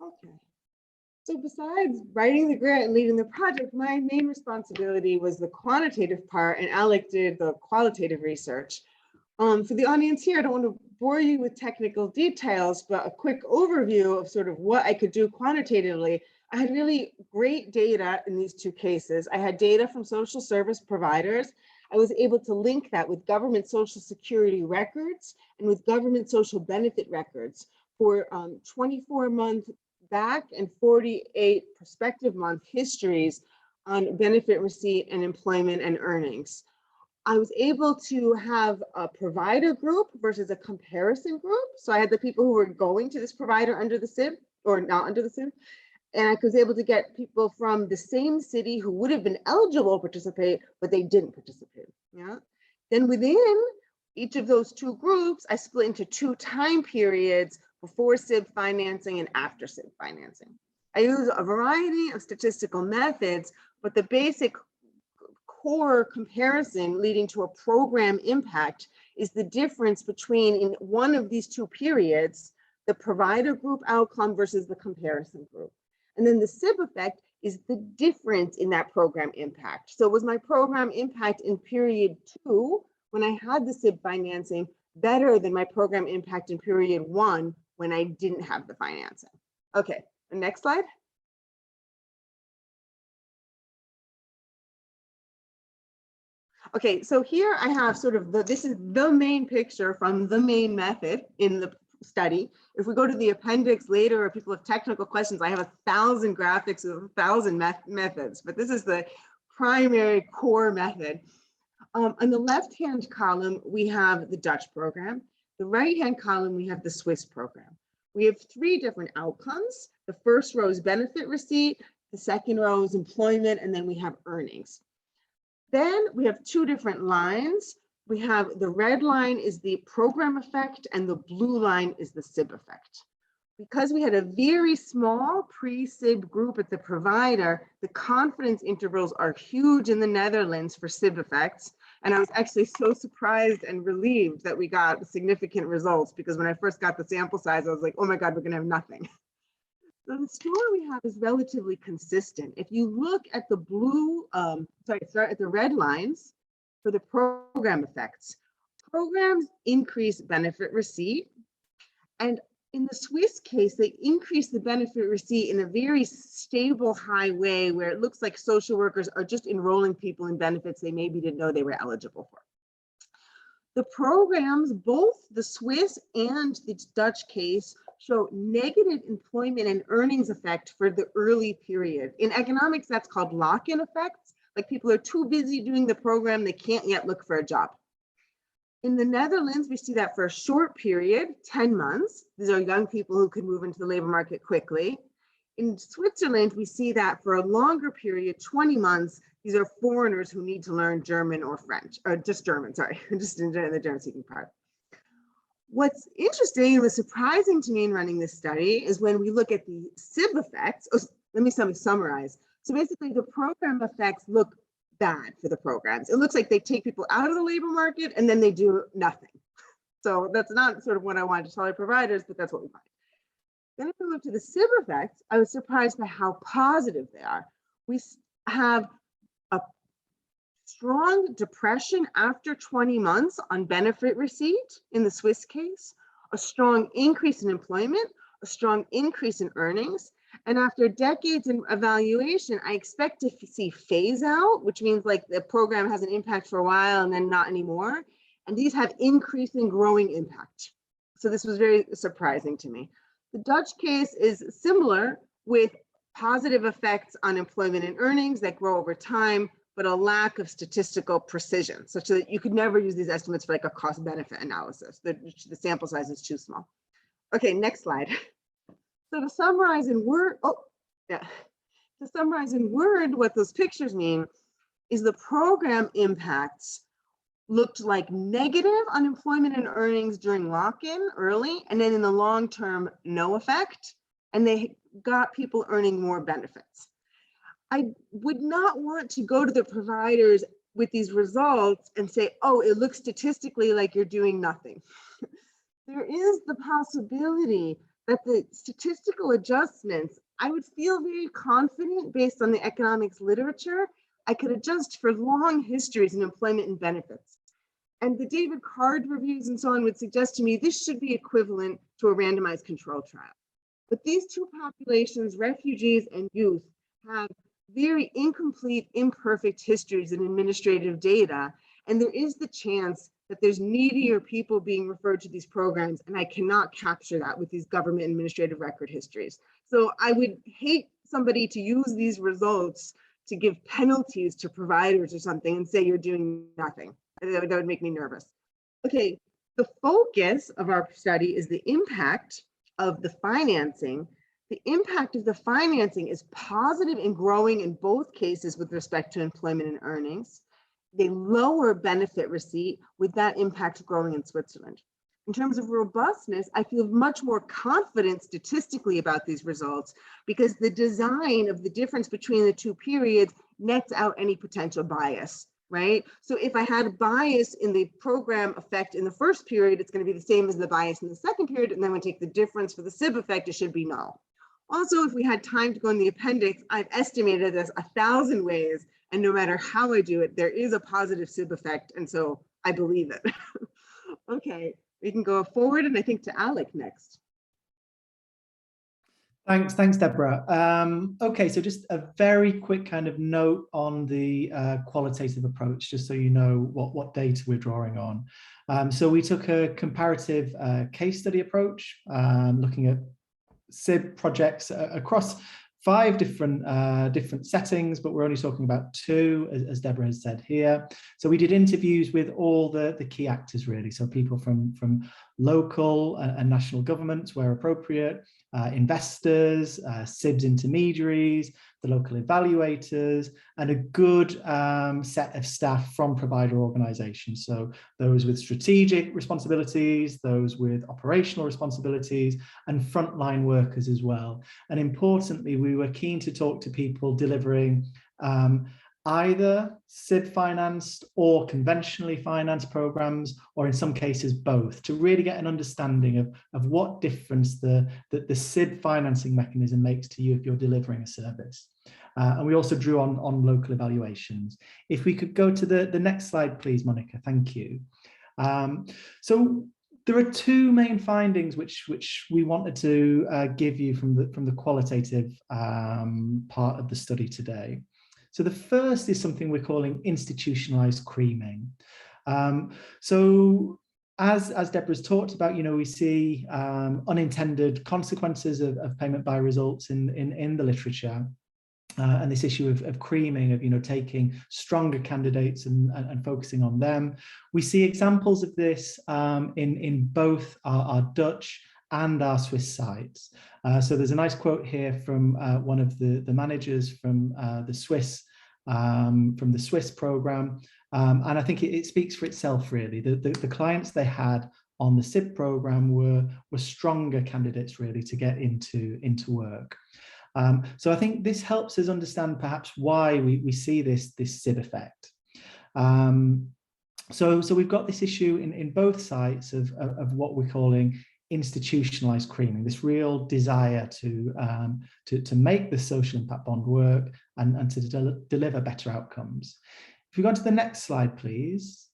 Okay. So besides writing the grant and leading the project, my main responsibility was the quantitative part, and Alec did the qualitative research. For the audience here, I don't want to bore you with technical details, but a quick overview of sort of what I could do quantitatively. I had really great data in these two cases. I had data from social service providers. I was able to link that with government social security records and with government social benefit records for 24-month back and 48 prospective month histories on benefit receipt and employment and earnings. I was able to have a provider group versus a comparison group. So I had the people who were going to this provider under the SIB or not under the SIB. And I was able to get people from the same city who would have been eligible to participate, but they didn't participate. Yeah. Then within each of those two groups, I split into two time periods before SIB financing and after SIB financing. I use a variety of statistical methods, but the basic core comparison leading to a program impact is the difference between, in one of these two periods, the provider group outcome versus the comparison group. And then the SIB effect is the difference in that program impact. So was my program impact in period 2, when I had the SIB financing, better than my program impact in period 1 when I didn't have the financing? Okay, the next slide. Okay, so here I have sort of this is the main picture from the main method in the study. If we go to the appendix later, or people have technical questions, I have 1,000 graphics of 1,000 methods, but this is the primary core method. On the left-hand column, we have the Dutch program. The right-hand column, we have the Swiss program. We have 3 different outcomes. The first row is benefit receipt, the second row is employment, and then we have earnings. Then we have 2 different lines. We have the red line is the program effect and the blue line is the SIB effect. Because we had a very small pre-SIB group at the provider, the confidence intervals are huge in the Netherlands for SIB effects. And I was actually so surprised and relieved that we got significant results, because when I first got the sample size, I was like, oh my God, we're gonna have nothing. So the score we have is relatively consistent. If you look at the blue, start at the red lines for the program effects, programs increase benefit receipt. And in the Swiss case, they increase the benefit receipt in a very stable, high way where it looks like social workers are just enrolling people in benefits they maybe didn't know they were eligible for. The programs, both the Swiss and the Dutch case, show negative employment and earnings effect for the early period. In economics, that's called lock-in effects. Like people are too busy doing the program, they can't yet look for a job. In the Netherlands, we see that for a short period, 10 months. These are young people who could move into the labor market quickly. In Switzerland, we see that for a longer period, 20 months. These are foreigners who need to learn German or French, or just German, sorry, just in the German-speaking part. What's interesting and was surprising to me in running this study is when we look at the SIB effects. Oh, let me summarize. So basically, the program effects look bad for the programs. It looks like they take people out of the labor market and then they do nothing. So that's not sort of what I wanted to tell our providers, but that's what we find. Then if we look to the SIB effects, I was surprised by how positive they are. We have a strong depression after 20 months on benefit receipt in the Swiss case, a strong increase in employment, a strong increase in earnings. And after decades in evaluation, I expect to see phase out, which means like the program has an impact for a while and then not anymore. And these have increasing growing impact. So this was very surprising to me. The Dutch case is similar with positive effects on employment and earnings that grow over time, but a lack of statistical precision, such that you could never use these estimates for like a cost benefit analysis. The sample size is too small. Okay, next slide. So to summarize in word, to summarize in word, what those pictures mean is the program impacts looked like negative unemployment and earnings during lock-in early, and then in the long term, no effect, and they got people earning more benefits. I would not want to go to the providers with these results and say, oh, it looks statistically like you're doing nothing. There is the possibility that the statistical adjustments, I would feel very confident based on the economics literature, I could adjust for long histories in employment and benefits. And the David Card reviews and so on would suggest to me this should be equivalent to a randomized control trial. But these two populations, refugees and youth, have very incomplete, imperfect histories in administrative data. And there is the chance that there's needier people being referred to these programs, and I cannot capture that with these government administrative record histories. So I would hate somebody to use these results to give penalties to providers or something and say you're doing nothing. That would make me nervous. Okay, the focus of our study is the impact of the financing. The impact of the financing is positive and growing in both cases with respect to employment and earnings. They lower benefit receipt with that impact growing in Switzerland. In terms of robustness, I feel much more confident statistically about these results because the design of the difference between the two periods nets out any potential bias, right? So if I had a bias in the program effect in the first period, it's going to be the same as the bias in the second period, and then when I take the difference for the SIB effect, it should be null. Also, if we had time to go in the appendix, I've estimated this 1,000 ways, and no matter how I do it, there is a positive SIB effect, and so I believe it. Okay, we can go forward, and I think to Alec next. Thanks, Deborah. Okay, so just a very quick kind of note on the qualitative approach, just so you know what data we're drawing on. So we took a comparative case study approach, looking at SIB projects across 5 different settings, but we're only talking about 2, as Deborah has said here. So we did interviews with all the key actors, really. So people from local and national governments where appropriate, investors, SIBS intermediaries, the local evaluators, and a good set of staff from provider organizations. So those with strategic responsibilities, those with operational responsibilities, and frontline workers as well. And importantly, we were keen to talk to people delivering either SIB financed or conventionally financed programs, or in some cases both, to really get an understanding of what difference the SIB financing mechanism makes to you if you're delivering a service. And we also drew on local evaluations. If we could go to the next slide, please, Monica, thank you. So there are 2 main findings which we wanted to give you from the qualitative part of the study today. So the first is something we're calling institutionalized creaming. So as Deborah's talked about, we see unintended consequences of payment by results in the literature. And this issue of creaming, of taking stronger candidates and focusing on them. We see examples of this in both our Dutch and our Swiss sites. So there's a nice quote here from one of the managers from the Swiss program, and I think it speaks for itself, really. The clients they had on the SIB program were stronger candidates, really, to get into work. So I think this helps us understand perhaps why we see this SIB effect. So we've got this issue in both sites of what we're calling institutionalized creaming, this real desire to make the social impact bond work and to deliver better outcomes. If we go on to the next slide, please.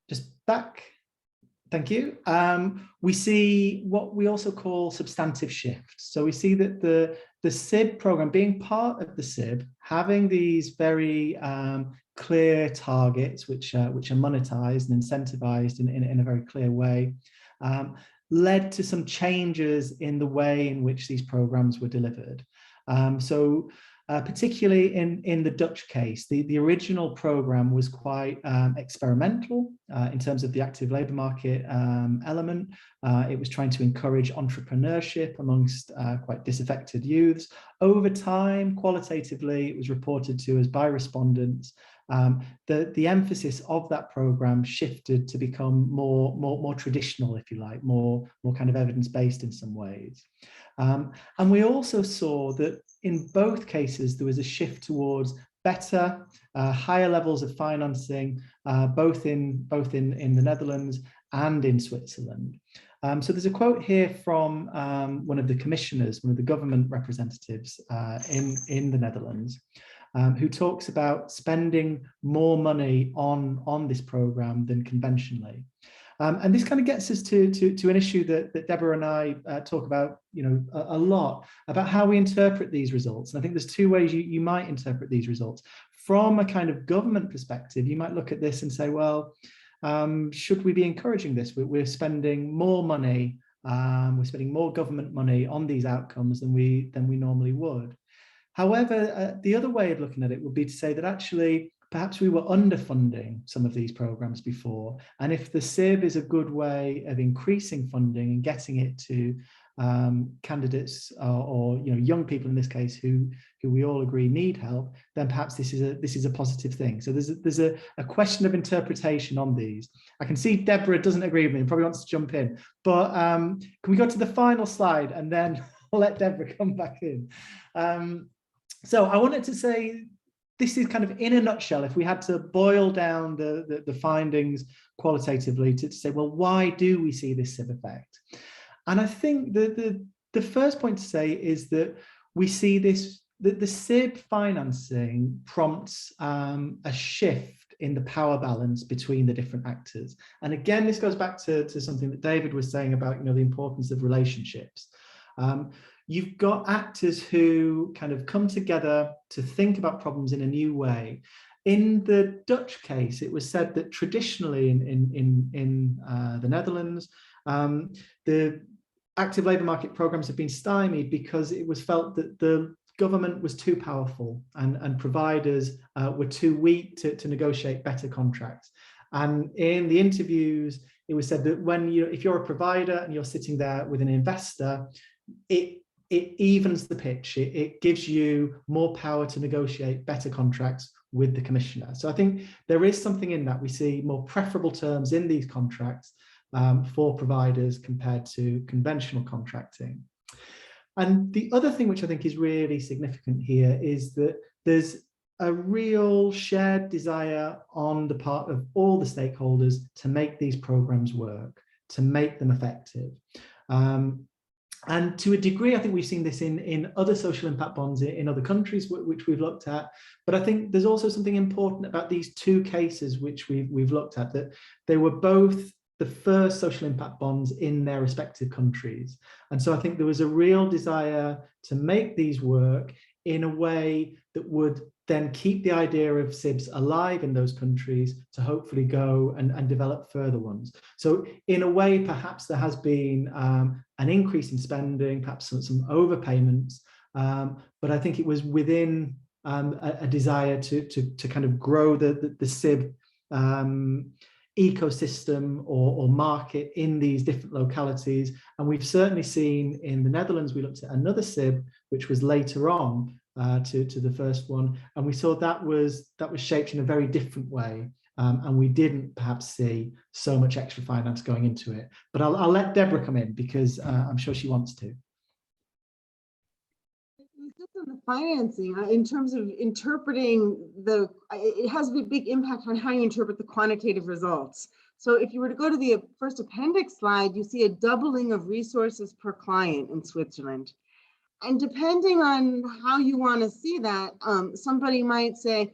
Just back Thank you. We see what we also call substantive shifts. So we see that the SIB program, being part of the SIB, having these very clear targets, which are monetized and incentivized in a very clear way, led to some changes in the way in which these programs were delivered. Particularly in the Dutch case, the original program was quite experimental in terms of the active labour market element. It was trying to encourage entrepreneurship amongst quite disaffected youths. Over time, qualitatively, it was reported to us by respondents. The emphasis of that program shifted to become more traditional, if you like, more kind of evidence-based in some ways. And we also saw that in both cases, there was a shift towards better, higher levels of financing, both in the Netherlands and in Switzerland. So there's a quote here from one of the commissioners, one of the government representatives in the Netherlands, who talks about spending more money on this program than conventionally. And this kind of gets us to an issue that Debra and I talk about, a lot, about how we interpret these results. And I think there's two ways you might interpret these results. From a kind of government perspective, you might look at this and say, well, should we be encouraging this? We're spending more money, we're spending more government money on these outcomes than we normally would. However, the other way of looking at it would be to say that actually, perhaps we were underfunding some of these programs before. And if the SIB is a good way of increasing funding and getting it to candidates or young people in this case who we all agree need help, then perhaps this is a positive thing. So there's a question of interpretation on these. I can see Debra doesn't agree with me and probably wants to jump in, but can we go to the final slide and then I'll let Debra come back in. So I wanted to say, this is kind of in a nutshell, if we had to boil down the findings qualitatively to say, well, why do we see this SIB effect? And I think the first point to say is that we see this, that the SIB financing prompts a shift in the power balance between the different actors. And again, this goes back to something that David was saying about, the importance of relationships. You've got actors who kind of come together to think about problems in a new way. In the Dutch case, it was said that traditionally in the Netherlands, the active labour market programs have been stymied because it was felt that the government was too powerful and providers were too weak to negotiate better contracts. And in the interviews, it was said that if you're a provider and you're sitting there with an investor, it evens the pitch. It gives you more power to negotiate better contracts with the commissioner. So I think there is something in that. We see more preferable terms in these contracts for providers compared to conventional contracting. And the other thing which I think is really significant here is that there's a real shared desire on the part of all the stakeholders to make these programs work, to make them effective. And to a degree, I think we've seen this in other social impact bonds in other countries, which we've looked at. But I think there's also something important about these two cases which we've looked at, that they were both the first social impact bonds in their respective countries. And so I think there was a real desire to make these work in a way that would then keep the idea of SIBs alive in those countries to hopefully go and develop further ones. So in a way, perhaps there has been an increase in spending, perhaps some overpayments, but I think it was within a desire to kind of grow the SIB ecosystem or market in these different localities. And we've certainly seen in the Netherlands, we looked at another SIB, which was later on to the first one, and we saw that was shaped in a very different way, and we didn't perhaps see so much extra finance going into it. But I'll let Debra come in because I'm sure she wants to. On the financing, in terms of interpreting it has a big impact on how you interpret the quantitative results. So if you were to go to the first appendix slide, you see a doubling of resources per client in Switzerland. And depending on how you want to see that, somebody might say,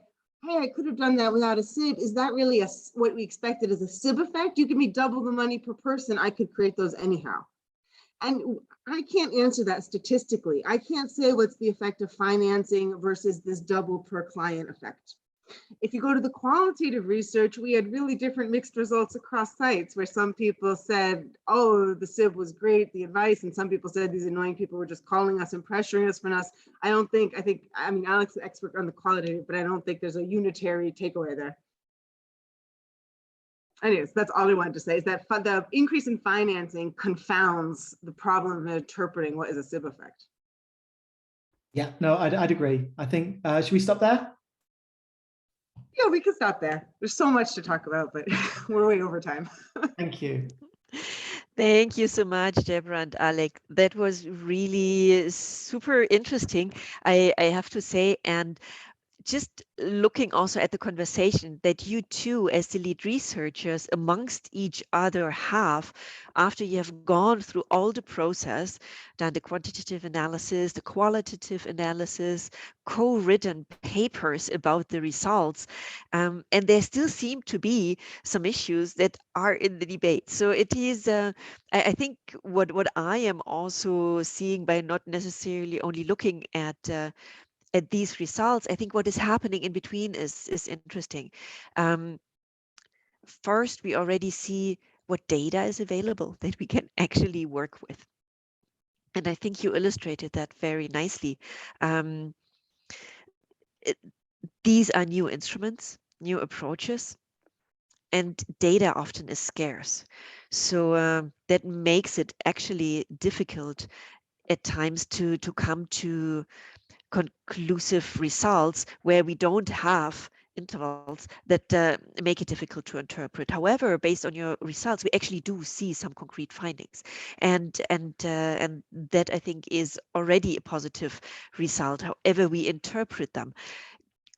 hey, I could have done that without a SIB. Is that really what we expected as a SIB effect? You give me double the money per person, I could create those anyhow. And I can't answer that statistically. I can't say what's the effect of financing versus this double per client effect. If you go to the qualitative research, we had really different mixed results across sites where some people said, oh, the SIB was great, the advice, and some people said these annoying people were just calling us and pressuring us from us. I mean, Alex is an expert on the qualitative, but I don't think there's a unitary takeaway there. Anyways, that's all I wanted to say, is that the increase in financing confounds the problem of interpreting what is a SIB effect. Yeah, no, I'd agree. I think, should we stop there? Yeah, we could stop there. There's so much to talk about, but we're way over time. Thank you. Thank you so much, Debra and Alec. That was really super interesting, I have to say. And just looking also at the conversation that you two, as the lead researchers amongst each other have, after you have gone through all the process, done the quantitative analysis, the qualitative analysis, co-written papers about the results, and there still seem to be some issues that are in the debate. So it is, I think what I am also seeing by not necessarily only looking at these results, I think what is happening in between is interesting. First, we already see what data is available that we can actually work with. And I think you illustrated that very nicely. These are new instruments, new approaches, and data often is scarce. So that makes it actually difficult at times to come to conclusive results where we don't have intervals that make it difficult to interpret. However, based on your results, we actually do see some concrete findings, and that I think is already a positive result. However we interpret them.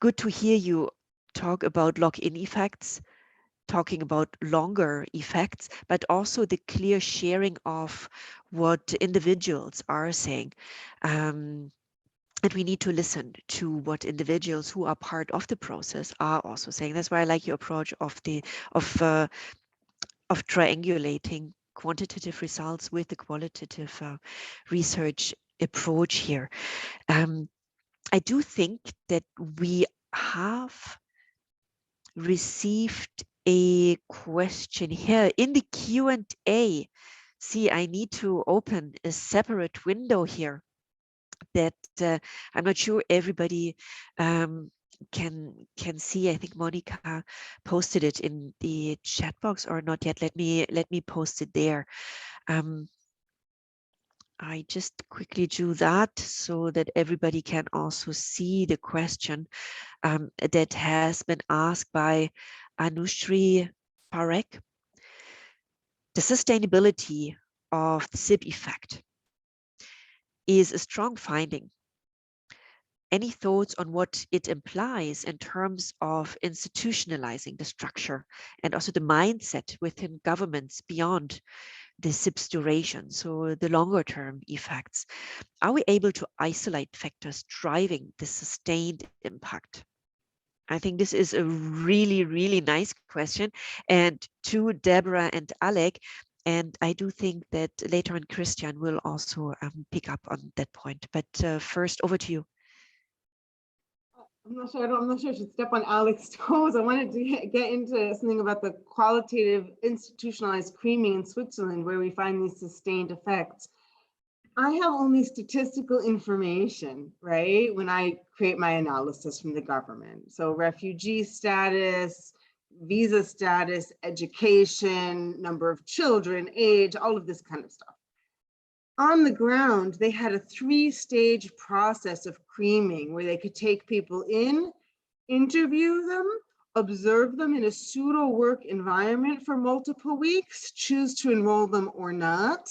Good to hear you talk about lock-in effects, talking about longer effects, but also the clear sharing of what individuals are saying. And we need to listen to what individuals who are part of the process are also saying. That's why I like your approach of triangulating quantitative results with the qualitative research approach here. I do think that we have received a question here in the Q&A. See, I need to open a separate window here that I'm not sure everybody can see. I think Monica posted it in the chat box, or not yet. Let me post it there. I just quickly do that so that everybody can also see the question that has been asked by Anushri Parekh. The sustainability of the SIB effect is a strong finding. Any thoughts on what it implies in terms of institutionalizing the structure and also the mindset within governments beyond the SIB's duration, so the longer term effects? Are we able to isolate factors driving the sustained impact? I think this is a really, really nice question. And to Debra and Alec, and I do think that later on Christian will also pick up on that point. But first, over to you. I'm not sure I should step on Alec's toes. I wanted to get into something about the qualitative institutionalized creaming in Switzerland, where we find these sustained effects. I have only statistical information, right, when I create my analysis from the government. So refugee status, visa status, education, number of children, age, all of this kind of stuff. On the ground, they had a 3-stage process of creaming where they could take people in, interview them, observe them in a pseudo work environment for multiple weeks, choose to enroll them or not.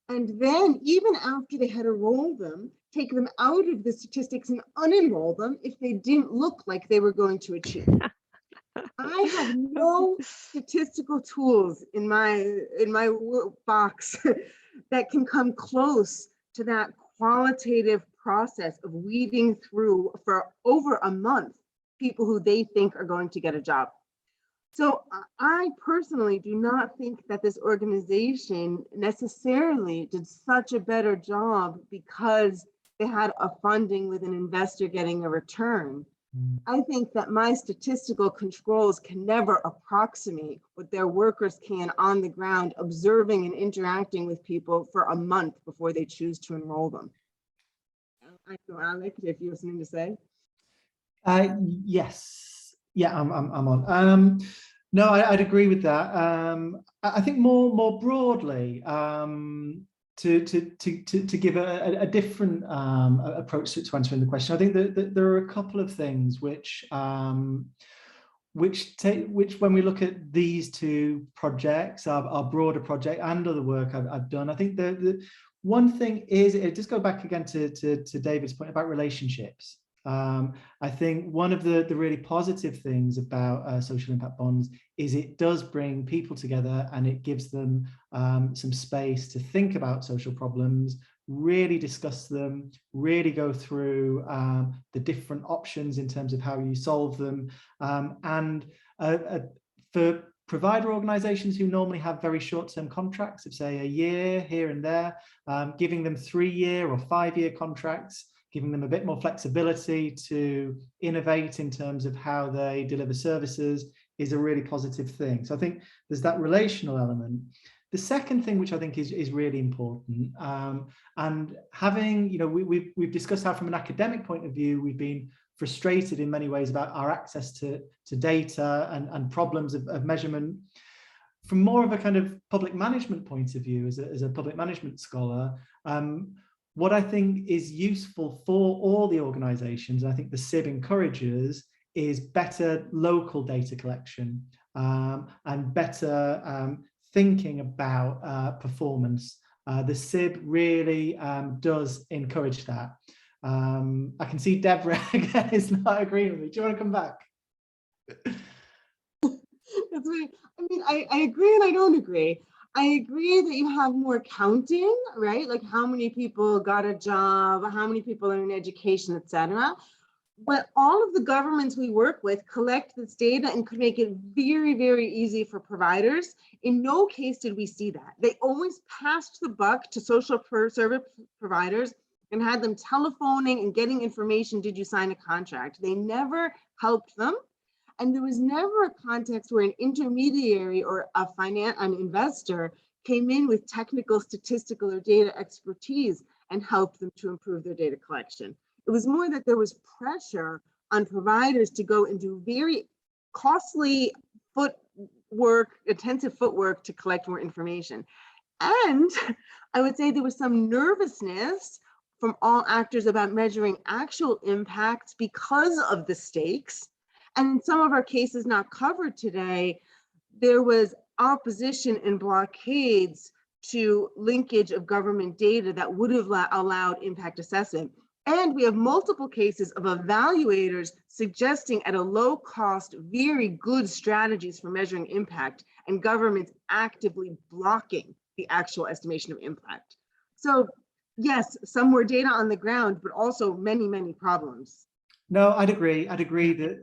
And then even after they had enrolled them, take them out of the statistics and unenroll them if they didn't look like they were going to achieve. I have no statistical tools in my box that can come close to that qualitative process of weeding through for over a month people who they think are going to get a job. So I personally do not think that this organization necessarily did such a better job because they had a funding with an investor getting a return. I think that my statistical controls can never approximate what their workers can on the ground, observing and interacting with people for a month before they choose to enroll them. I don't know, Alec, if you have something to say. Yes, yeah, I'm on. No, I'd agree with that. I think more broadly, to give a different approach to answering the question, I think that there are a couple of things which when we look at these two projects, our broader project and other work I've done, I think the one thing is, it just go back again to David's point about relationships. I think one of the really positive things about social impact bonds is it does bring people together, and it gives them some space to think about social problems, really discuss them, really go through the different options in terms of how you solve them. And for provider organizations who normally have very short-term contracts of, say, a year here and there, giving them 3-year or 5-year contracts, giving them a bit more flexibility to innovate in terms of how they deliver services is a really positive thing. So I think there's that relational element. The second thing, which I think is really important, and having, you know, we've discussed how from an academic point of view, we've been frustrated in many ways about our access to data and problems of measurement. From more of a kind of public management point of view, as a public management scholar, what I think is useful for all the organizations, and I think the SIB encourages, is better local data collection and better thinking about performance. The SIB really does encourage that. I can see Debra again is not agreeing with me. Do you want to come back? That's right. I mean, I agree and I don't agree. I agree that you have more counting, right? Like how many people got a job, how many people are in education, etc. But all of the governments we work with collect this data and could make it very, very easy for providers. In no case did we see that. They always passed the buck to social service providers and had them telephoning and getting information. Did you sign a contract? They never helped them. And there was never a context where an intermediary or an investor came in with technical, statistical, or data expertise and helped them to improve their data collection. It was more that there was pressure on providers to go and do very costly intensive footwork to collect more information. And I would say there was some nervousness from all actors about measuring actual impacts because of the stakes. And in some of our cases not covered today, there was opposition and blockades to linkage of government data that would have allowed impact assessment. And we have multiple cases of evaluators suggesting at a low cost, very good strategies for measuring impact, and governments actively blocking the actual estimation of impact. So yes, some more data on the ground, but also many, many problems. No, I'd agree. I'd agree that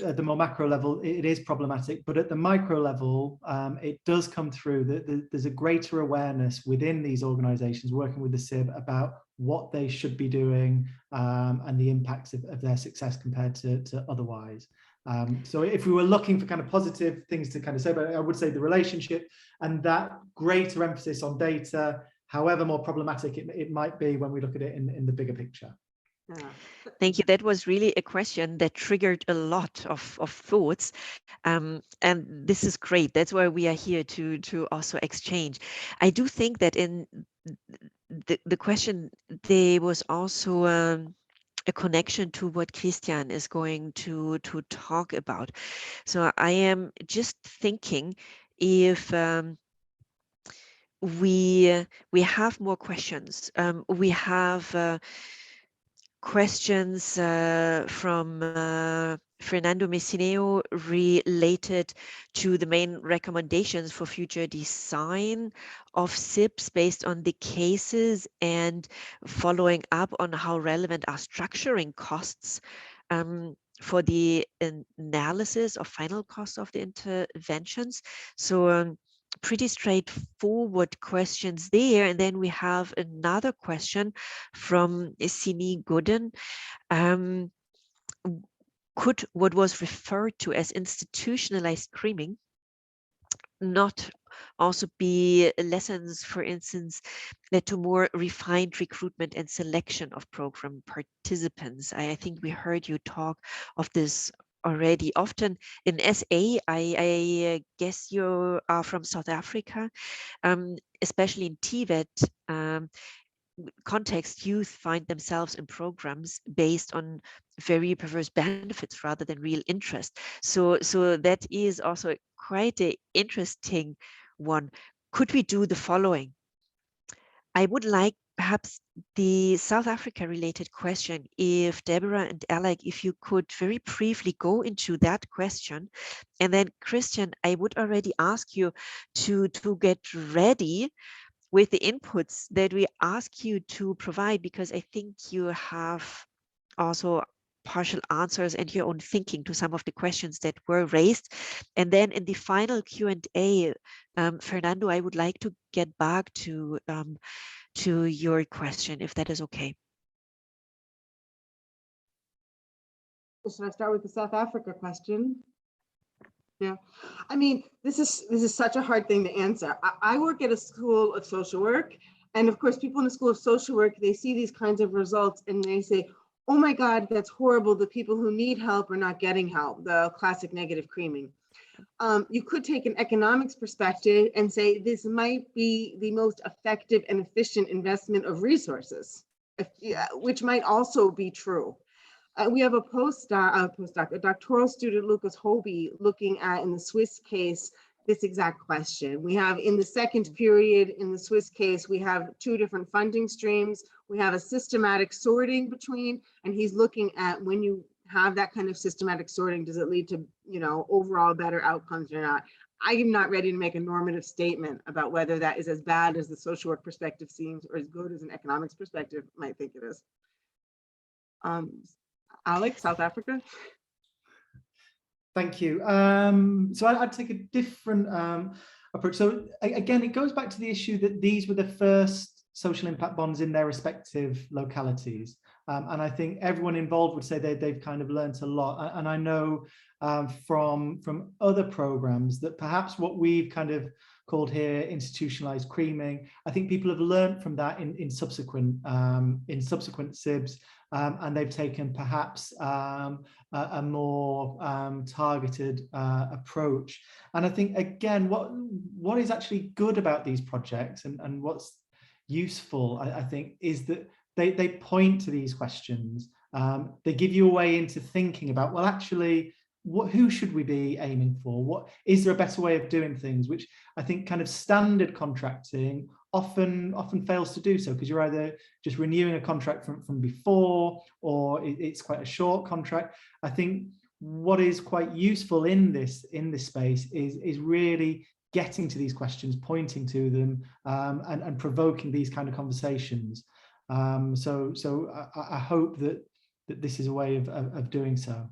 at the more macro level, it is problematic, but at the micro level, it does come through that there's a greater awareness within these organizations working with the SIB about what they should be doing and the impacts of their success compared to otherwise. So if we were looking for kind of positive things to kind of say, but I would say the relationship and that greater emphasis on data, however more problematic it might be when we look at it in the bigger picture. Yeah. Thank you. That was really a question that triggered a lot of thoughts. And this is great. That's why we are here to also exchange. I do think that in the question, there was also a connection to what Christian is going to talk about. So I am just thinking if we have more questions. We have questions from Fernando Messineo related to the main recommendations for future design of SIBs based on the cases, and following up on how relevant are structuring costs for the analysis of final costs of the interventions. So pretty straightforward questions there. And then we have another question from Sini Gooden. Could what was referred to as institutionalized screening not also be lessons, for instance, to more refined recruitment and selection of program participants? I think we heard you talk of this already. Often in SA, I guess you are from South Africa, especially in TVET context, youth find themselves in programs based on very perverse benefits rather than real interest. So that is also quite an interesting one. Could we do the following? I would like perhaps the South Africa related question, if Debra and Alec, if you could very briefly go into that question. And then Christian, I would already ask you to get ready with the inputs that we ask you to provide, because I think you have also partial answers and your own thinking to some of the questions that were raised. And then in the final Q&A, Fernando, I would like to get back to your question, if that is okay. Should I start with the South Africa question? Yeah, I mean, this is such a hard thing to answer. I work at a school of social work, and of course, people in the school of social work, they see these kinds of results and they say, oh my God, that's horrible. The people who need help are not getting help, the classic negative creaming. You could take an economics perspective and say this might be the most effective and efficient investment of resources, which might also be true. We have a doctoral student, Lucas Hobie, looking at, in the Swiss case, this exact question. We have in the second period in the Swiss case, we have two different funding streams. We have a systematic sorting between, and he's looking at when you have that kind of systematic sorting, does it lead to, you know, overall better outcomes or not? I am not ready to make a normative statement about whether that is as bad as the social work perspective seems or as good as an economics perspective might think it is. Alec, South Africa. Thank you. So I'd take a different approach. So again, it goes back to the issue that these were the first social impact bonds in their respective localities. And I think everyone involved would say they've kind of learned a lot. And I know from other programs that perhaps what we've kind of called here institutionalized creaming, I think people have learned from that in subsequent SIBs. And they've taken perhaps a more targeted approach. And I think, again, what is actually good about these projects and what's useful, I think, is that they point to these questions. They give you a way into thinking about, well, actually, who should we be aiming for? What is there a better way of doing things? Which I think kind of standard contracting often fails to do so, because you're either just renewing a contract from before, or it's quite a short contract. I think what is quite useful in this space is really getting to these questions, pointing to them, and provoking these kind of conversations. So I hope that this is a way of doing so.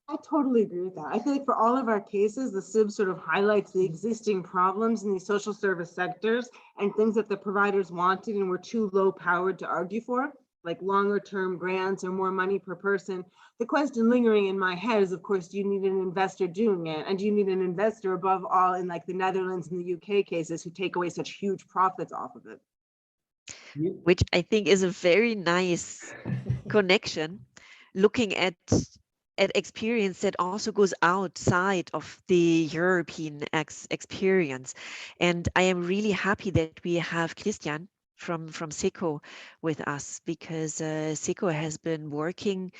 I totally agree with that. I feel like for all of our cases, the SIB sort of highlights the existing problems in these social service sectors and things that the providers wanted and were too low powered to argue for, like longer term grants or more money per person. The question lingering in my head is, of course, do you need an investor doing it? And do you need an investor above all in like the Netherlands and the UK cases who take away such huge profits off of it? Which I think is a very nice connection, looking at experience that also goes outside of the European experience. And I am really happy that we have Christian from SECO with us, because SECO has been working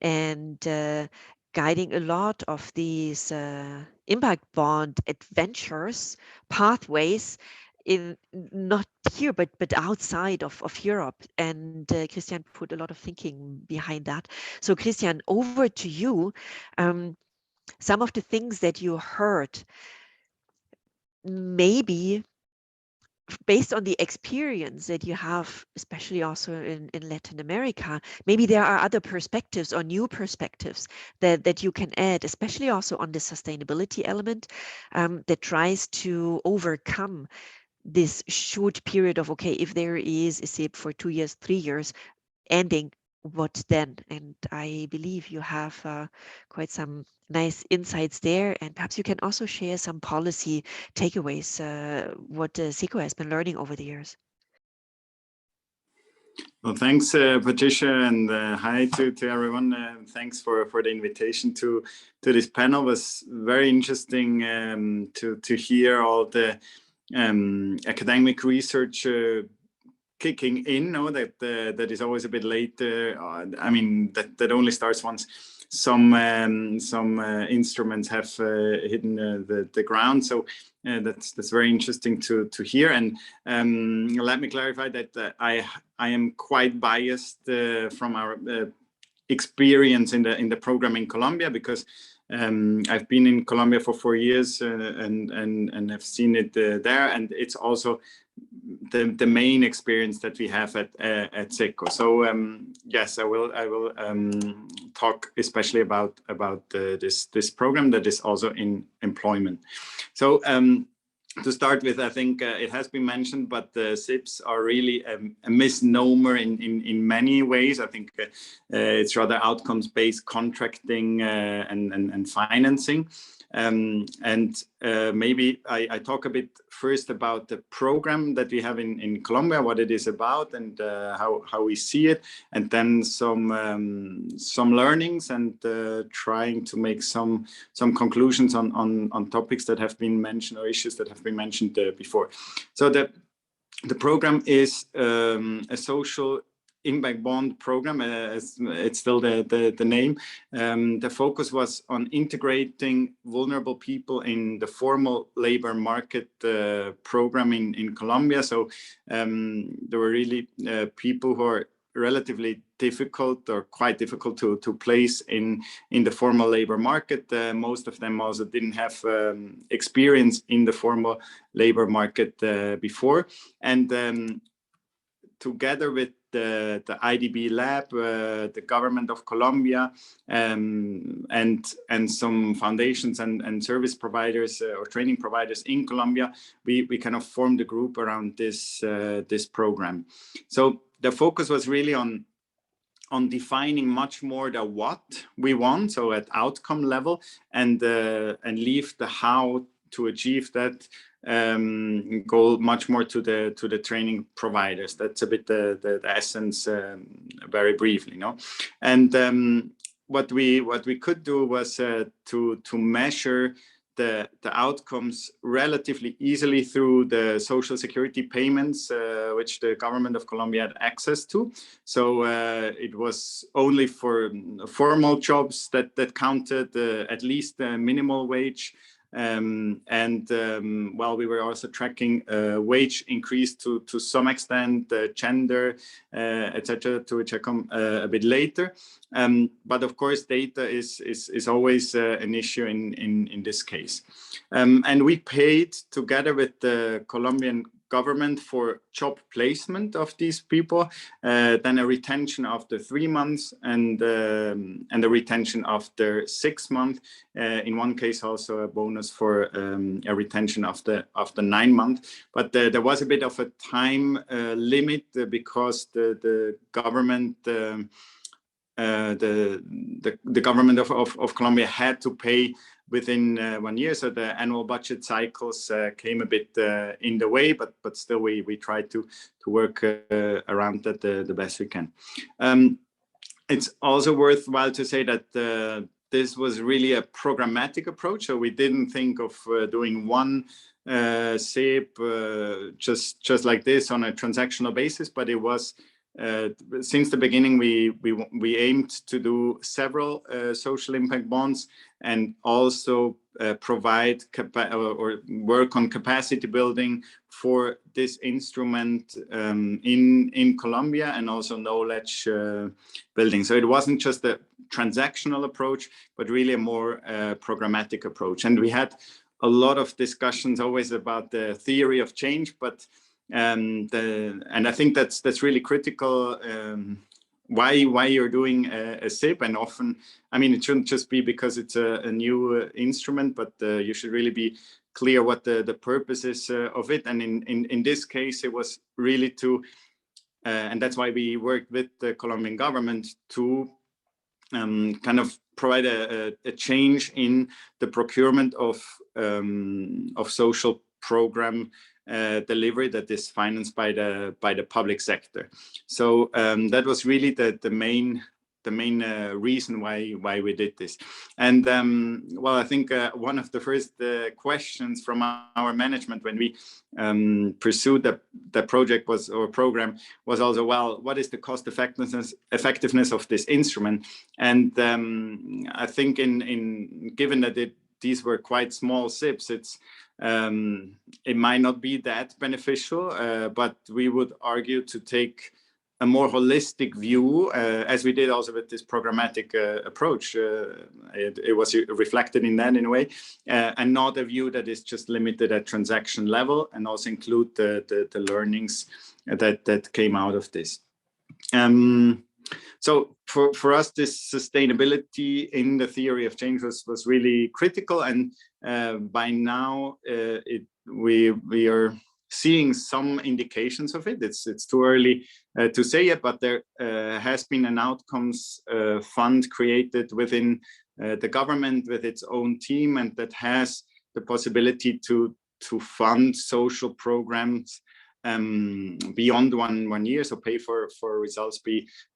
and guiding a lot of these impact bond adventures, pathways, in not here but outside of Europe, and Christian put a lot of thinking behind that. So Christian, over to you. Some of the things that you heard, maybe based on the experience that you have, especially also in Latin America, maybe there are other perspectives or new perspectives that you can add, especially also on the sustainability element that tries to overcome this short period of, okay, if there is a SIP for 2 years, 3 years, ending, what then? And I believe you have quite some nice insights there, and perhaps you can also share some policy takeaways, what SECO has been learning over the years. Well, thanks, Patricia, and hi to everyone. Thanks for the invitation to this panel. It was very interesting to hear all the academic research kicking in. No, that is always a bit late. I mean, that only starts once some instruments have hidden the ground. So that's very interesting to hear. And let me clarify that I am quite biased from our experience in the program in Colombia, because I've been in Colombia for 4 years and have seen it there, and it's also the main experience that we have at SECO. So yes, I will talk especially about this program that is also in employment. So to start with, I think it has been mentioned, but the SIPs are really a misnomer in many ways. I think it's rather outcomes-based contracting and financing. Maybe I talk a bit first about the program that we have in Colombia, what it is about, and how we see it, and then some learnings, and trying to make some conclusions on topics that have been mentioned, or issues that have been mentioned before. So the program is a social impact bond program. It's still the name. The focus was on integrating vulnerable people in the formal labor market program in Colombia. So there were really people who are relatively difficult, or quite difficult to place in the formal labor market. Most of them also didn't have experience in the formal labor market before. And together with the IDB lab, the government of Colombia, and some foundations and service providers or training providers in Colombia, we kind of formed a group around this program. So the focus was really on defining much more the what we want, so at outcome level, and leave the how to achieve that goal much more to the training providers. That's a bit the essence, very briefly, no? And what we could do was to measure the outcomes relatively easily through the social security payments, which the government of Colombia had access to. So it was only for formal jobs that counted, at least the minimal wage. While we were also tracking wage increase to some extent, gender, etc., to which I come a bit later. But of course, data is always an issue in this case. And we paid together with the Colombian government for job placement of these people, then a retention after 3 months, and a retention after 6 months. In one case, also a bonus for a retention after 9 months. But there was a bit of a time limit because the government. The government of Colombia had to pay within 1 year, so the annual budget cycles came a bit in the way, but still we tried to work around that the best we can. It's also worthwhile to say that this was really a programmatic approach, so we didn't think of doing one SIP just like this on a transactional basis, but it was since the beginning, we aimed to do several social impact bonds, and also provide or work on capacity building for this instrument in Colombia, and also knowledge building. So it wasn't just a transactional approach, but really a more programmatic approach. And we had a lot of discussions always about the theory of change, but And I think that's really critical. Why you're doing a SIP, and often, I mean, it shouldn't just be because it's a new instrument, but you should really be clear what the purpose is of it. And in this case, it was really to, and that's why we worked with the Colombian government to kind of provide a change in the procurement of social program delivery that is financed by the public sector. So that was really the main reason why we did this. And well, I think one of the first questions from our management when we pursued the project program was also, well, what is the cost effectiveness of this instrument? And I think given that these were quite small SIPs, it might not be that beneficial, but we would argue to take a more holistic view, as we did also with this programmatic approach. It was reflected in that in a way, and not a view that is just limited at transaction level, and also include the learnings that came out of this. So for us, this sustainability in the theory of change was really critical, and by now we are seeing some indications of it. It's too early to say it, but there has been an outcomes fund created within the government with its own team, and that has the possibility to fund social programs beyond one year, so pay for results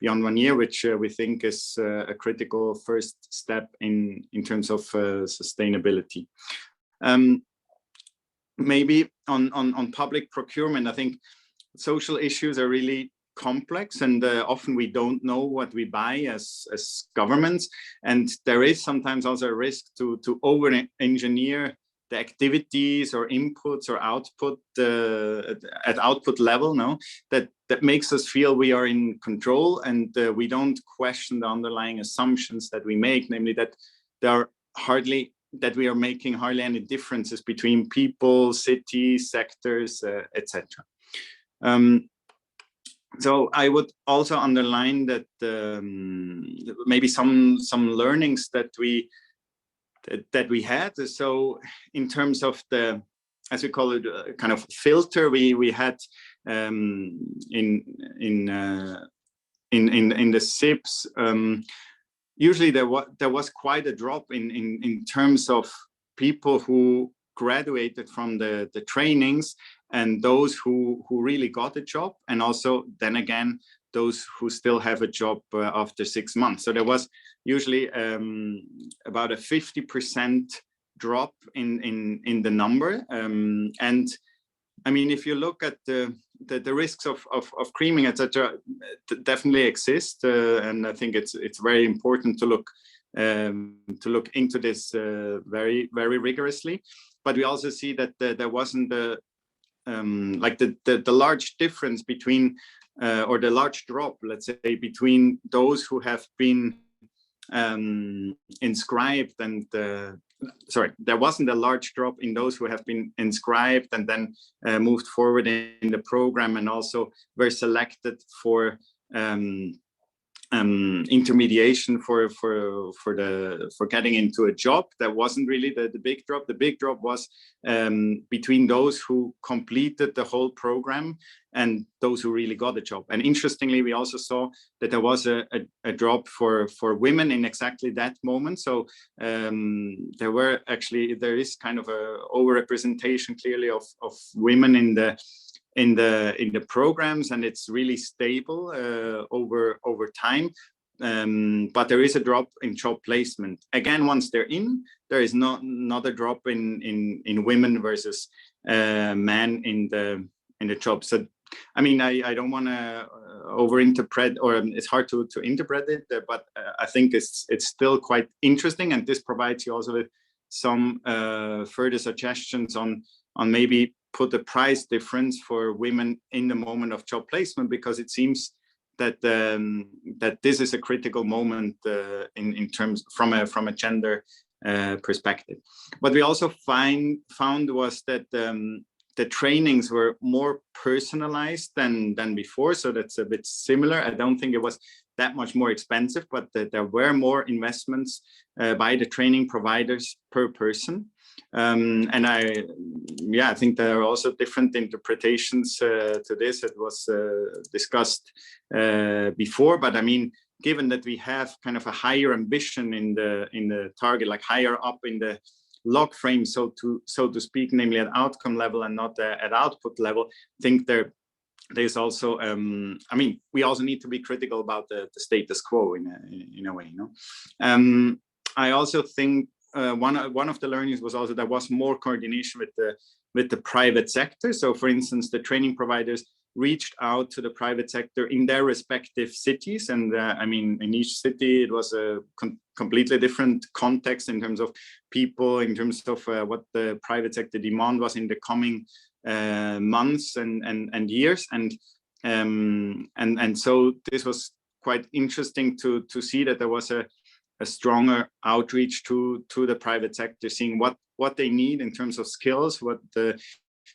beyond 1 year, which we think is a critical first step in terms of sustainability. Maybe on public procurement, I think social issues are really complex, and often we don't know what we buy as governments, and there is sometimes also a risk to over-engineer the activities or inputs or output at output level, that makes us feel we are in control, and we don't question the underlying assumptions that we make, namely that we are making hardly any differences between people, cities, sectors, etc. So I would also underline that maybe some learnings that we had. So in terms of the, as we call it, kind of filter, we had in the SIPs. Usually there was quite a drop in terms of people who graduated from the trainings, and those who really got a job, and also then again those who still have a job after 6 months. So there was usually about a 50% drop in the number, and I mean, if you look at the risks of creaming, etc., definitely exist, and I think it's very important to look into this very, very rigorously. But we also see that there wasn't the large difference between or the large drop, let's say, between those who have been inscribed and there wasn't a large drop in those who have been inscribed and then moved forward in the program, and also were selected for intermediation for getting into a job. That wasn't really the big drop. The big drop was between those who completed the whole program and those who really got a job. And interestingly, we also saw that there was a drop for women in exactly that moment. So there is kind of a overrepresentation clearly of women in the programs, and it's really stable over time. But there is a drop in job placement. Again, once they're in, there is not a drop in women versus men in the job. So, I mean, I don't want to overinterpret, or it's hard to interpret it, but I think it's still quite interesting, and this provides you also with some further suggestions on maybe put a price difference for women in the moment of job placement, because it seems that that this is a critical moment in terms from a gender perspective. What we also found was that the trainings were more personalized than before, so that's a bit similar. I don't think it was that much more expensive, but there were more investments by the training providers per person. And I think there are also different interpretations to this. It was discussed before, but I mean, given that we have kind of a higher ambition in the target, like higher up in the log frame, so to speak, namely at outcome level and not at output level, I think there's also, I mean, we also need to be critical about the status quo in a way, you know. I also think one of the learnings was also there was more coordination with the private sector. So, for instance, the training providers reached out to the private sector in their respective cities, and I mean, in each city it was a completely different context in terms of people, in terms of what the private sector demand was in the coming months and years, and so this was quite interesting to see that there was a stronger outreach to the private sector, seeing what they need in terms of skills, what they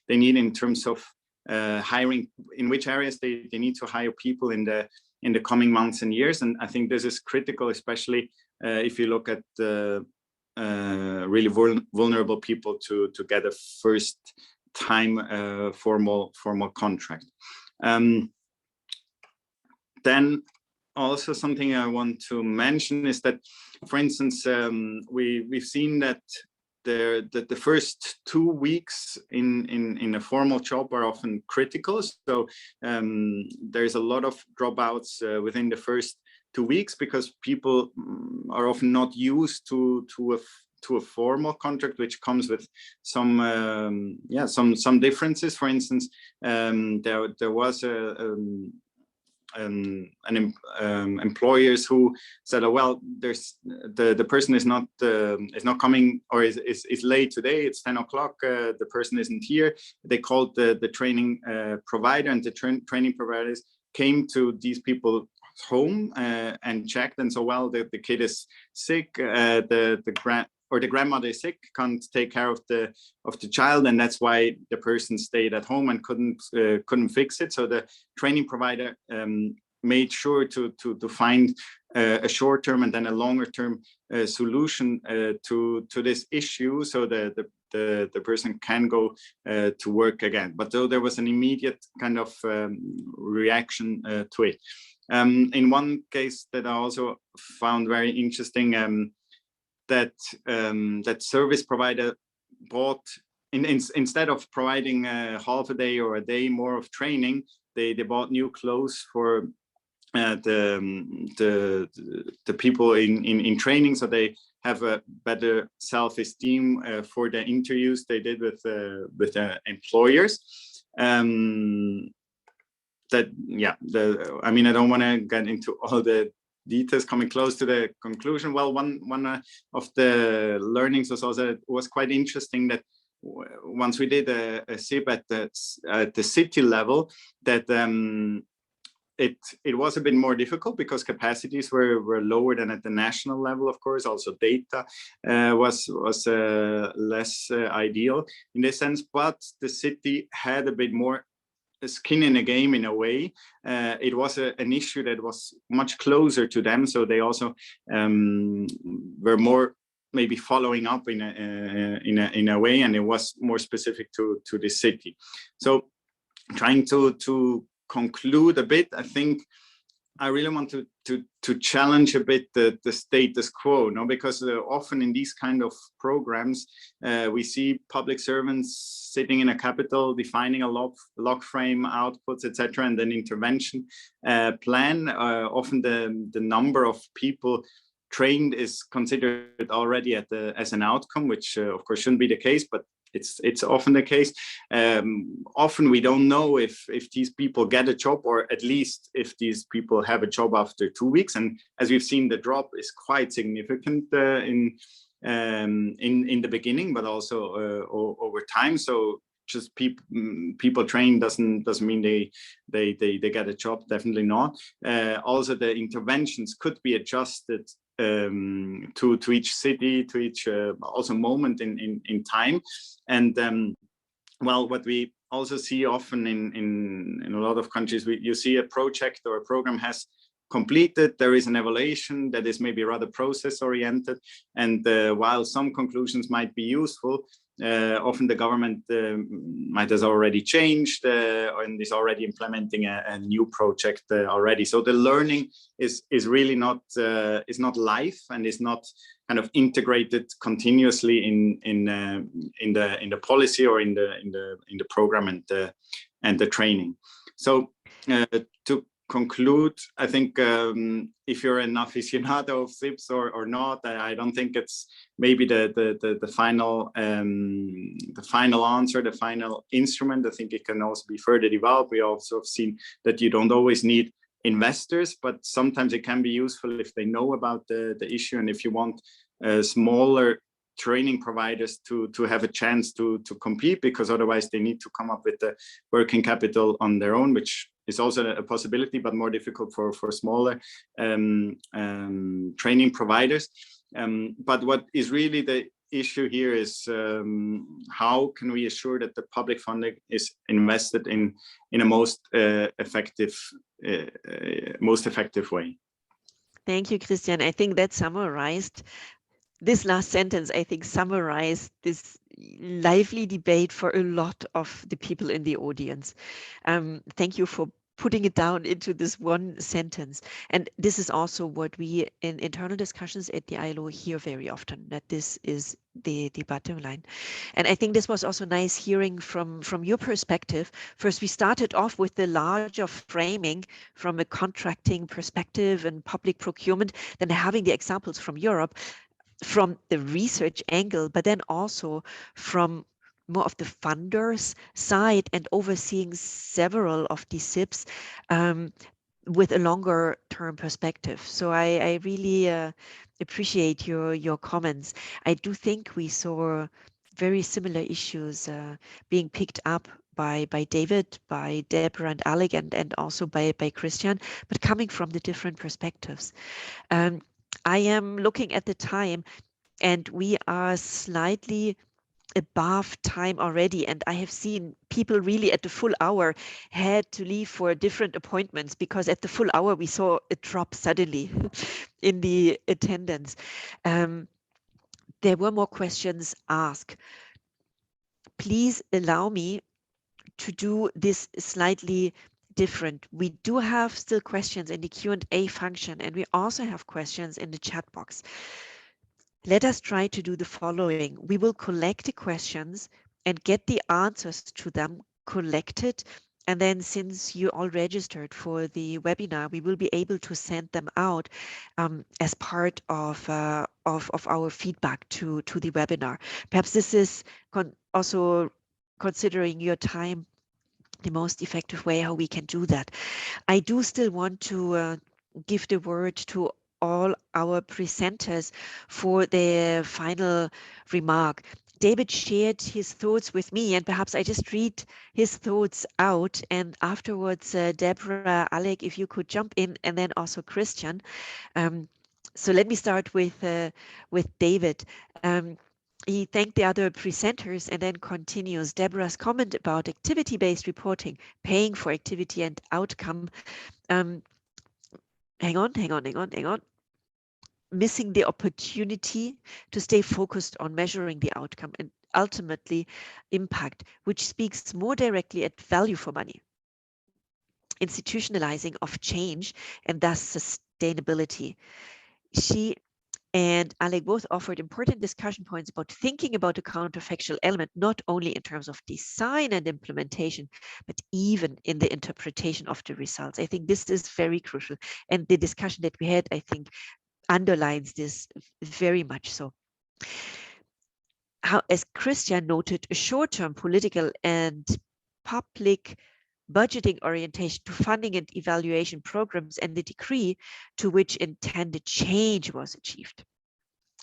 need in terms of hiring, in which areas they need to hire people in the coming months and years. And I think this is critical, especially if you look at the really vulnerable people to get a first time formal contract. Then also something I want to mention is that, for instance, we've seen that the first 2 weeks in a formal job are often critical. So there's a lot of dropouts within the first 2 weeks because people are often not used to a formal contract, which comes with some differences. For instance, there was employers who said, oh, well, there's the person is not coming, or is late today, it's 10 o'clock, the person isn't here. They called the training provider, and the training providers came to these people home and checked, and so, well, the kid is sick, the grandmother is sick, can't take care of the child, and that's why the person stayed at home and couldn't fix it. So the training provider made sure to find a short-term and then a longer-term solution to this issue, so the person can go to work again. But though there was an immediate kind of reaction to it. In one case that I also found very interesting, that service provider bought, instead of providing half a day or a day more of training, they bought new clothes for the people in training, so they have a better self-esteem for the interviews they did with employers. I mean, I don't want to get into all the details, coming close to the conclusion. Well, one of the learnings was also, it was quite interesting that once we did a SIP at the city level, that it was a bit more difficult because capacities were lower than at the national level. Of course, also data was less ideal in this sense, but the city had a bit more skin in the game in a way. It was an issue that was much closer to them, so they also were more maybe following up in a way, and it was more specific to the city. So trying to conclude a bit, I think I really want to challenge a bit the status quo, no? Because often in these kind of programs, we see public servants sitting in a capital, defining a log frame, outputs, etc., and then intervention plan. Often the number of people trained is considered already as an outcome, which of course shouldn't be the case, but it's often the case. Often we don't know if these people get a job, or at least if these people have a job after 2 weeks. And as we've seen, the drop is quite significant in the beginning, but also over time. So just people trained doesn't mean they get a job. Definitely not. Also, the interventions could be adjusted to each city, to each also moment in time, and well, what we also see often in a lot of countries, you see a project or a program has completed, there is an evaluation that is maybe rather process oriented, and while some conclusions might be useful, often the government might has already changed and is already implementing a new project already. So the learning is really not live and is not kind of integrated continuously in the policy or in the program and the training. So to conclude, I think if you're an aficionado of SIPs or not, I don't think it's maybe the final answer, the final instrument. I think it can also be further developed. We also have seen that you don't always need investors, but sometimes it can be useful if they know about the issue, and if you want smaller training providers to have a chance to compete, because otherwise they need to come up with the working capital on their own, which is also a possibility, but more difficult for smaller training providers. But what is really the issue here is how can we assure that the public funding is invested in a most effective way? Thank you, Christian. I think that summarized this last sentence. I think summarized this lively debate for a lot of the people in the audience. Thank you for putting it down into this one sentence. And this is also what we in internal discussions at the ILO hear very often, that this is the bottom line. And I think this was also nice hearing from your perspective. First, we started off with the larger framing from a contracting perspective and public procurement, then having the examples from Europe, from the research angle, but then also from more of the funders side and overseeing several of these SIPs with a longer term perspective. So I really appreciate your comments. I do think we saw very similar issues being picked up by David, by Debra and Alec, and also by Christian, but coming from the different perspectives. I am looking at the time, and we are slightly above time already, and I have seen people really at the full hour had to leave for different appointments, because at the full hour we saw a drop suddenly in the attendance. There were more questions asked. Please allow me to do this slightly different. We do have still questions in the Q&A function, and we also have questions in the chat box. Let us try to do the following. We will collect the questions and get the answers to them collected. And then, since you all registered for the webinar, we will be able to send them out as part of our feedback to the webinar. Perhaps this is also, considering your time, the most effective way how we can do that. I do still want to give the word to all our presenters for their final remark. David shared his thoughts with me, and perhaps I just read his thoughts out, and afterwards Debra, Alec, if you could jump in, and then also Christian. So let me start with David. He thanked the other presenters and then continues. Debra's comment about activity-based reporting, paying for activity and outcome. Hang on. Missing the opportunity to stay focused on measuring the outcome and ultimately impact, which speaks more directly at value for money. Institutionalizing of change and thus sustainability. She and Alec both offered important discussion points about thinking about the counterfactual element, not only in terms of design and implementation, but even in the interpretation of the results. I think this is very crucial. And the discussion that we had, I think, underlines this very much so. How, as Christian noted, a short-term political and public budgeting orientation to funding and evaluation programs and the degree to which intended change was achieved.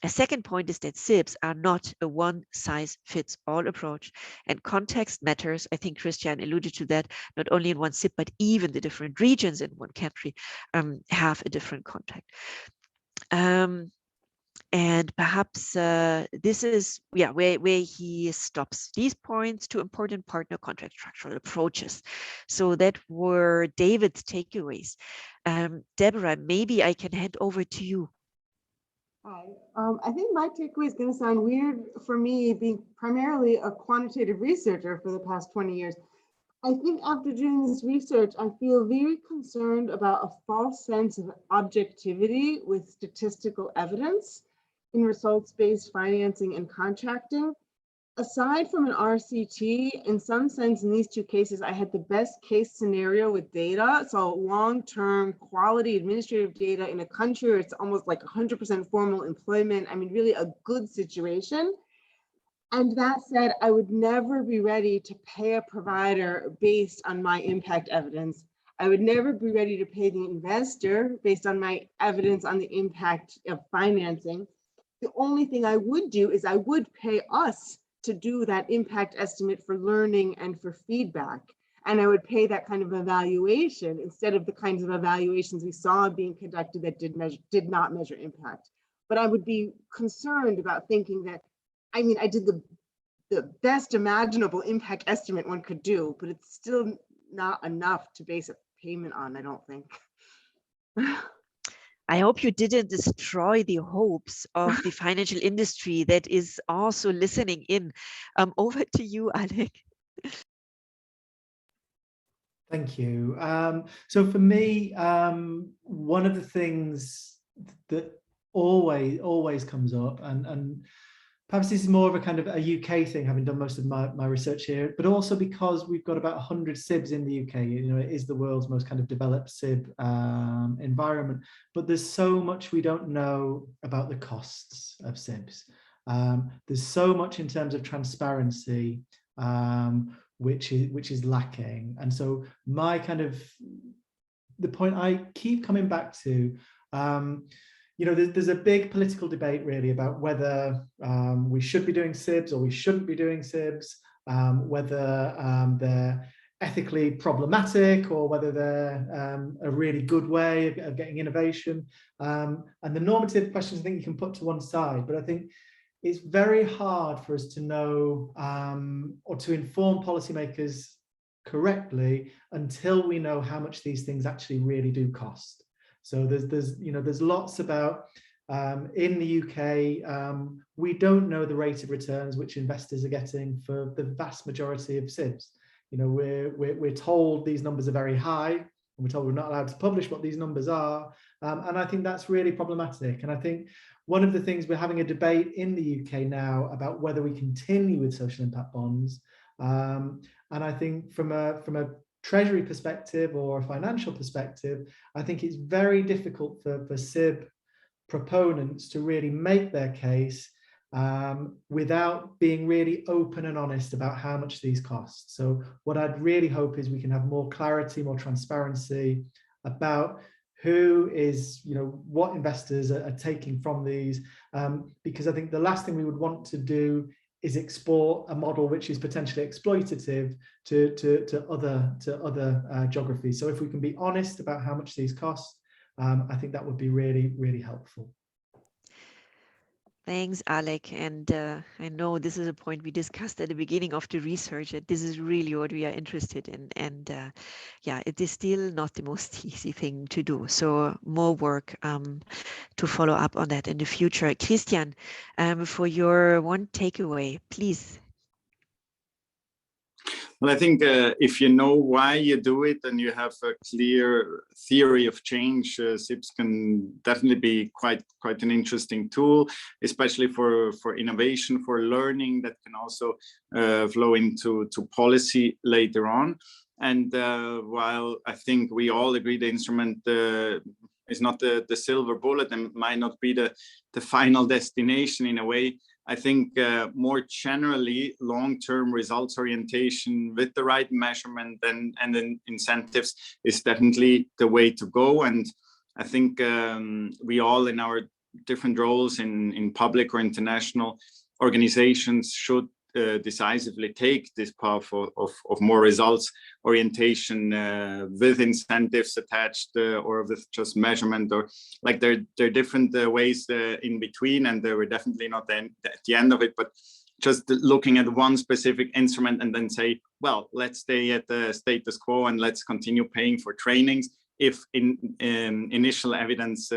A second point is that SIPs are not a one-size-fits-all approach, and context matters. I think Christian alluded to that, not only in one SIP, but even the different regions in one country have a different context. And perhaps this is where he stops these points to important partner contract structural approaches. So that were David's takeaways. Debra, maybe I can hand over to you. Hi. I think my takeaway is going to sound weird for me, being primarily a quantitative researcher for the past 20 years. I think after doing this research, I feel very concerned about a false sense of objectivity with statistical evidence in results-based financing and contracting. Aside from an RCT, in some sense, in these two cases, I had the best case scenario with data. So long-term quality administrative data in a country where it's almost like 100% formal employment. I mean, really a good situation. And that said, I would never be ready to pay a provider based on my impact evidence. I would never be ready to pay the investor based on my evidence on the impact of financing. The only thing I would do is I would pay us to do that impact estimate for learning and for feedback. And I would pay that kind of evaluation instead of the kinds of evaluations we saw being conducted that did not measure impact. But I would be concerned about thinking that, I mean, I did the best imaginable impact estimate one could do, but it's still not enough to base a payment on, I don't think. I hope you didn't destroy the hopes of the financial industry that is also listening in. Over to you, Alec. Thank you. So for me, one of the things that always comes up, and perhaps this is more of a kind of a UK thing, having done most of my research here, but also because we've got about 100 SIBs in the UK. You know, it is the world's most kind of developed SIB environment, but there's so much we don't know about the costs of SIBs. There's so much in terms of transparency, which is lacking. And so my kind of, the point I keep coming back to, you know, there's a big political debate really about whether we should be doing SIBs or we shouldn't be doing SIBs, whether they're ethically problematic or whether they're a really good way of getting innovation. And the normative questions I think you can put to one side, but I think it's very hard for us to know or to inform policymakers correctly until we know how much these things actually really do cost. So there's lots about in the UK, we don't know the rate of returns which investors are getting for the vast majority of SIBs. You know, we're told these numbers are very high, and we're told we're not allowed to publish what these numbers are, and I think that's really problematic. And I think one of the things, we're having a debate in the UK now about whether we continue with social impact bonds, and I think from a Treasury perspective or a financial perspective, I think it's very difficult for SIB proponents to really make their case without being really open and honest about how much these cost. So what I'd really hope is we can have more clarity, more transparency about who is, you know, what investors are taking from these, because I think the last thing we would want to do is export a model which is potentially exploitative to other geographies. So if we can be honest about how much these cost, I think that would be really, really helpful. Thanks, Alec. And I know this is a point we discussed at the beginning of the research, that this is really what we are interested in. And yeah, it is still not the most easy thing to do. So more work to follow up on that in the future. Christian, for your one takeaway, please. Well, I think if you know why you do it and you have a clear theory of change, SIBs can definitely be quite an interesting tool, especially for innovation, for learning that can also flow into policy later on. And while I think we all agree the instrument is not the silver bullet and might not be the final destination in a way, I think more generally, long-term results orientation with the right measurement and then incentives is definitely the way to go. And I think we all in our different roles in public or international organizations should decisively take this path of more results orientation with incentives attached or with just measurement, or like there are different ways in between, and they were definitely not at the end of it, but just looking at one specific instrument and then say, well, let's stay at the status quo and let's continue paying for trainings if initial evidence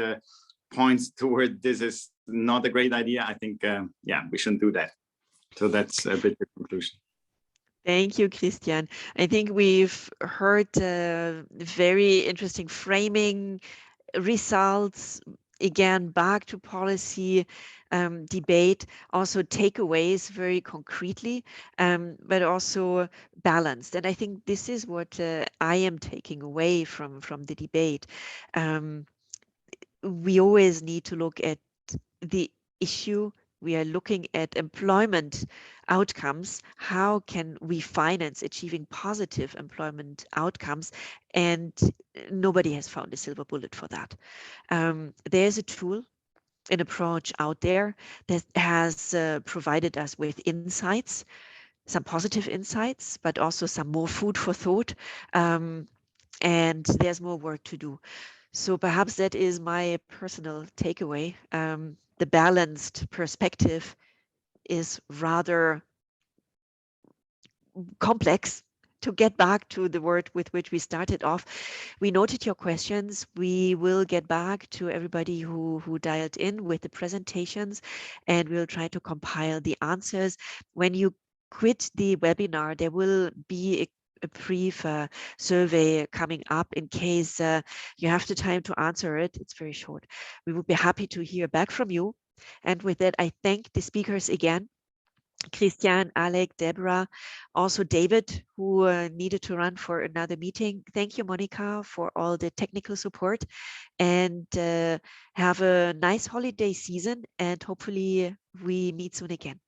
points toward this is not a great idea. I think, yeah, we shouldn't do that. So that's a bit the conclusion. Thank you, Christian. I think we've heard very interesting framing, results, again, back to policy debate, also takeaways very concretely, but also balanced. And I think this is what I am taking away from the debate. We always need to look at the issue. We are looking at employment outcomes. How can we finance achieving positive employment outcomes? And nobody has found a silver bullet for that. There's a tool, an approach out there that has provided us with insights, some positive insights, but also some more food for thought. And there's more work to do. So perhaps that is my personal takeaway. The balanced perspective is rather complex. To get back to the word with which we started off, we noted your questions. We will get back to everybody who dialed in with the presentations, and we'll try to compile the answers. When you quit the webinar, there will be a brief survey coming up in case you have the time to answer it. It's very short. We would be happy to hear back from you. And with that, I thank the speakers again. Christian, Alec, Debra, also David, who needed to run for another meeting. Thank you, Monica, for all the technical support, and have a nice holiday season, and hopefully we meet soon again.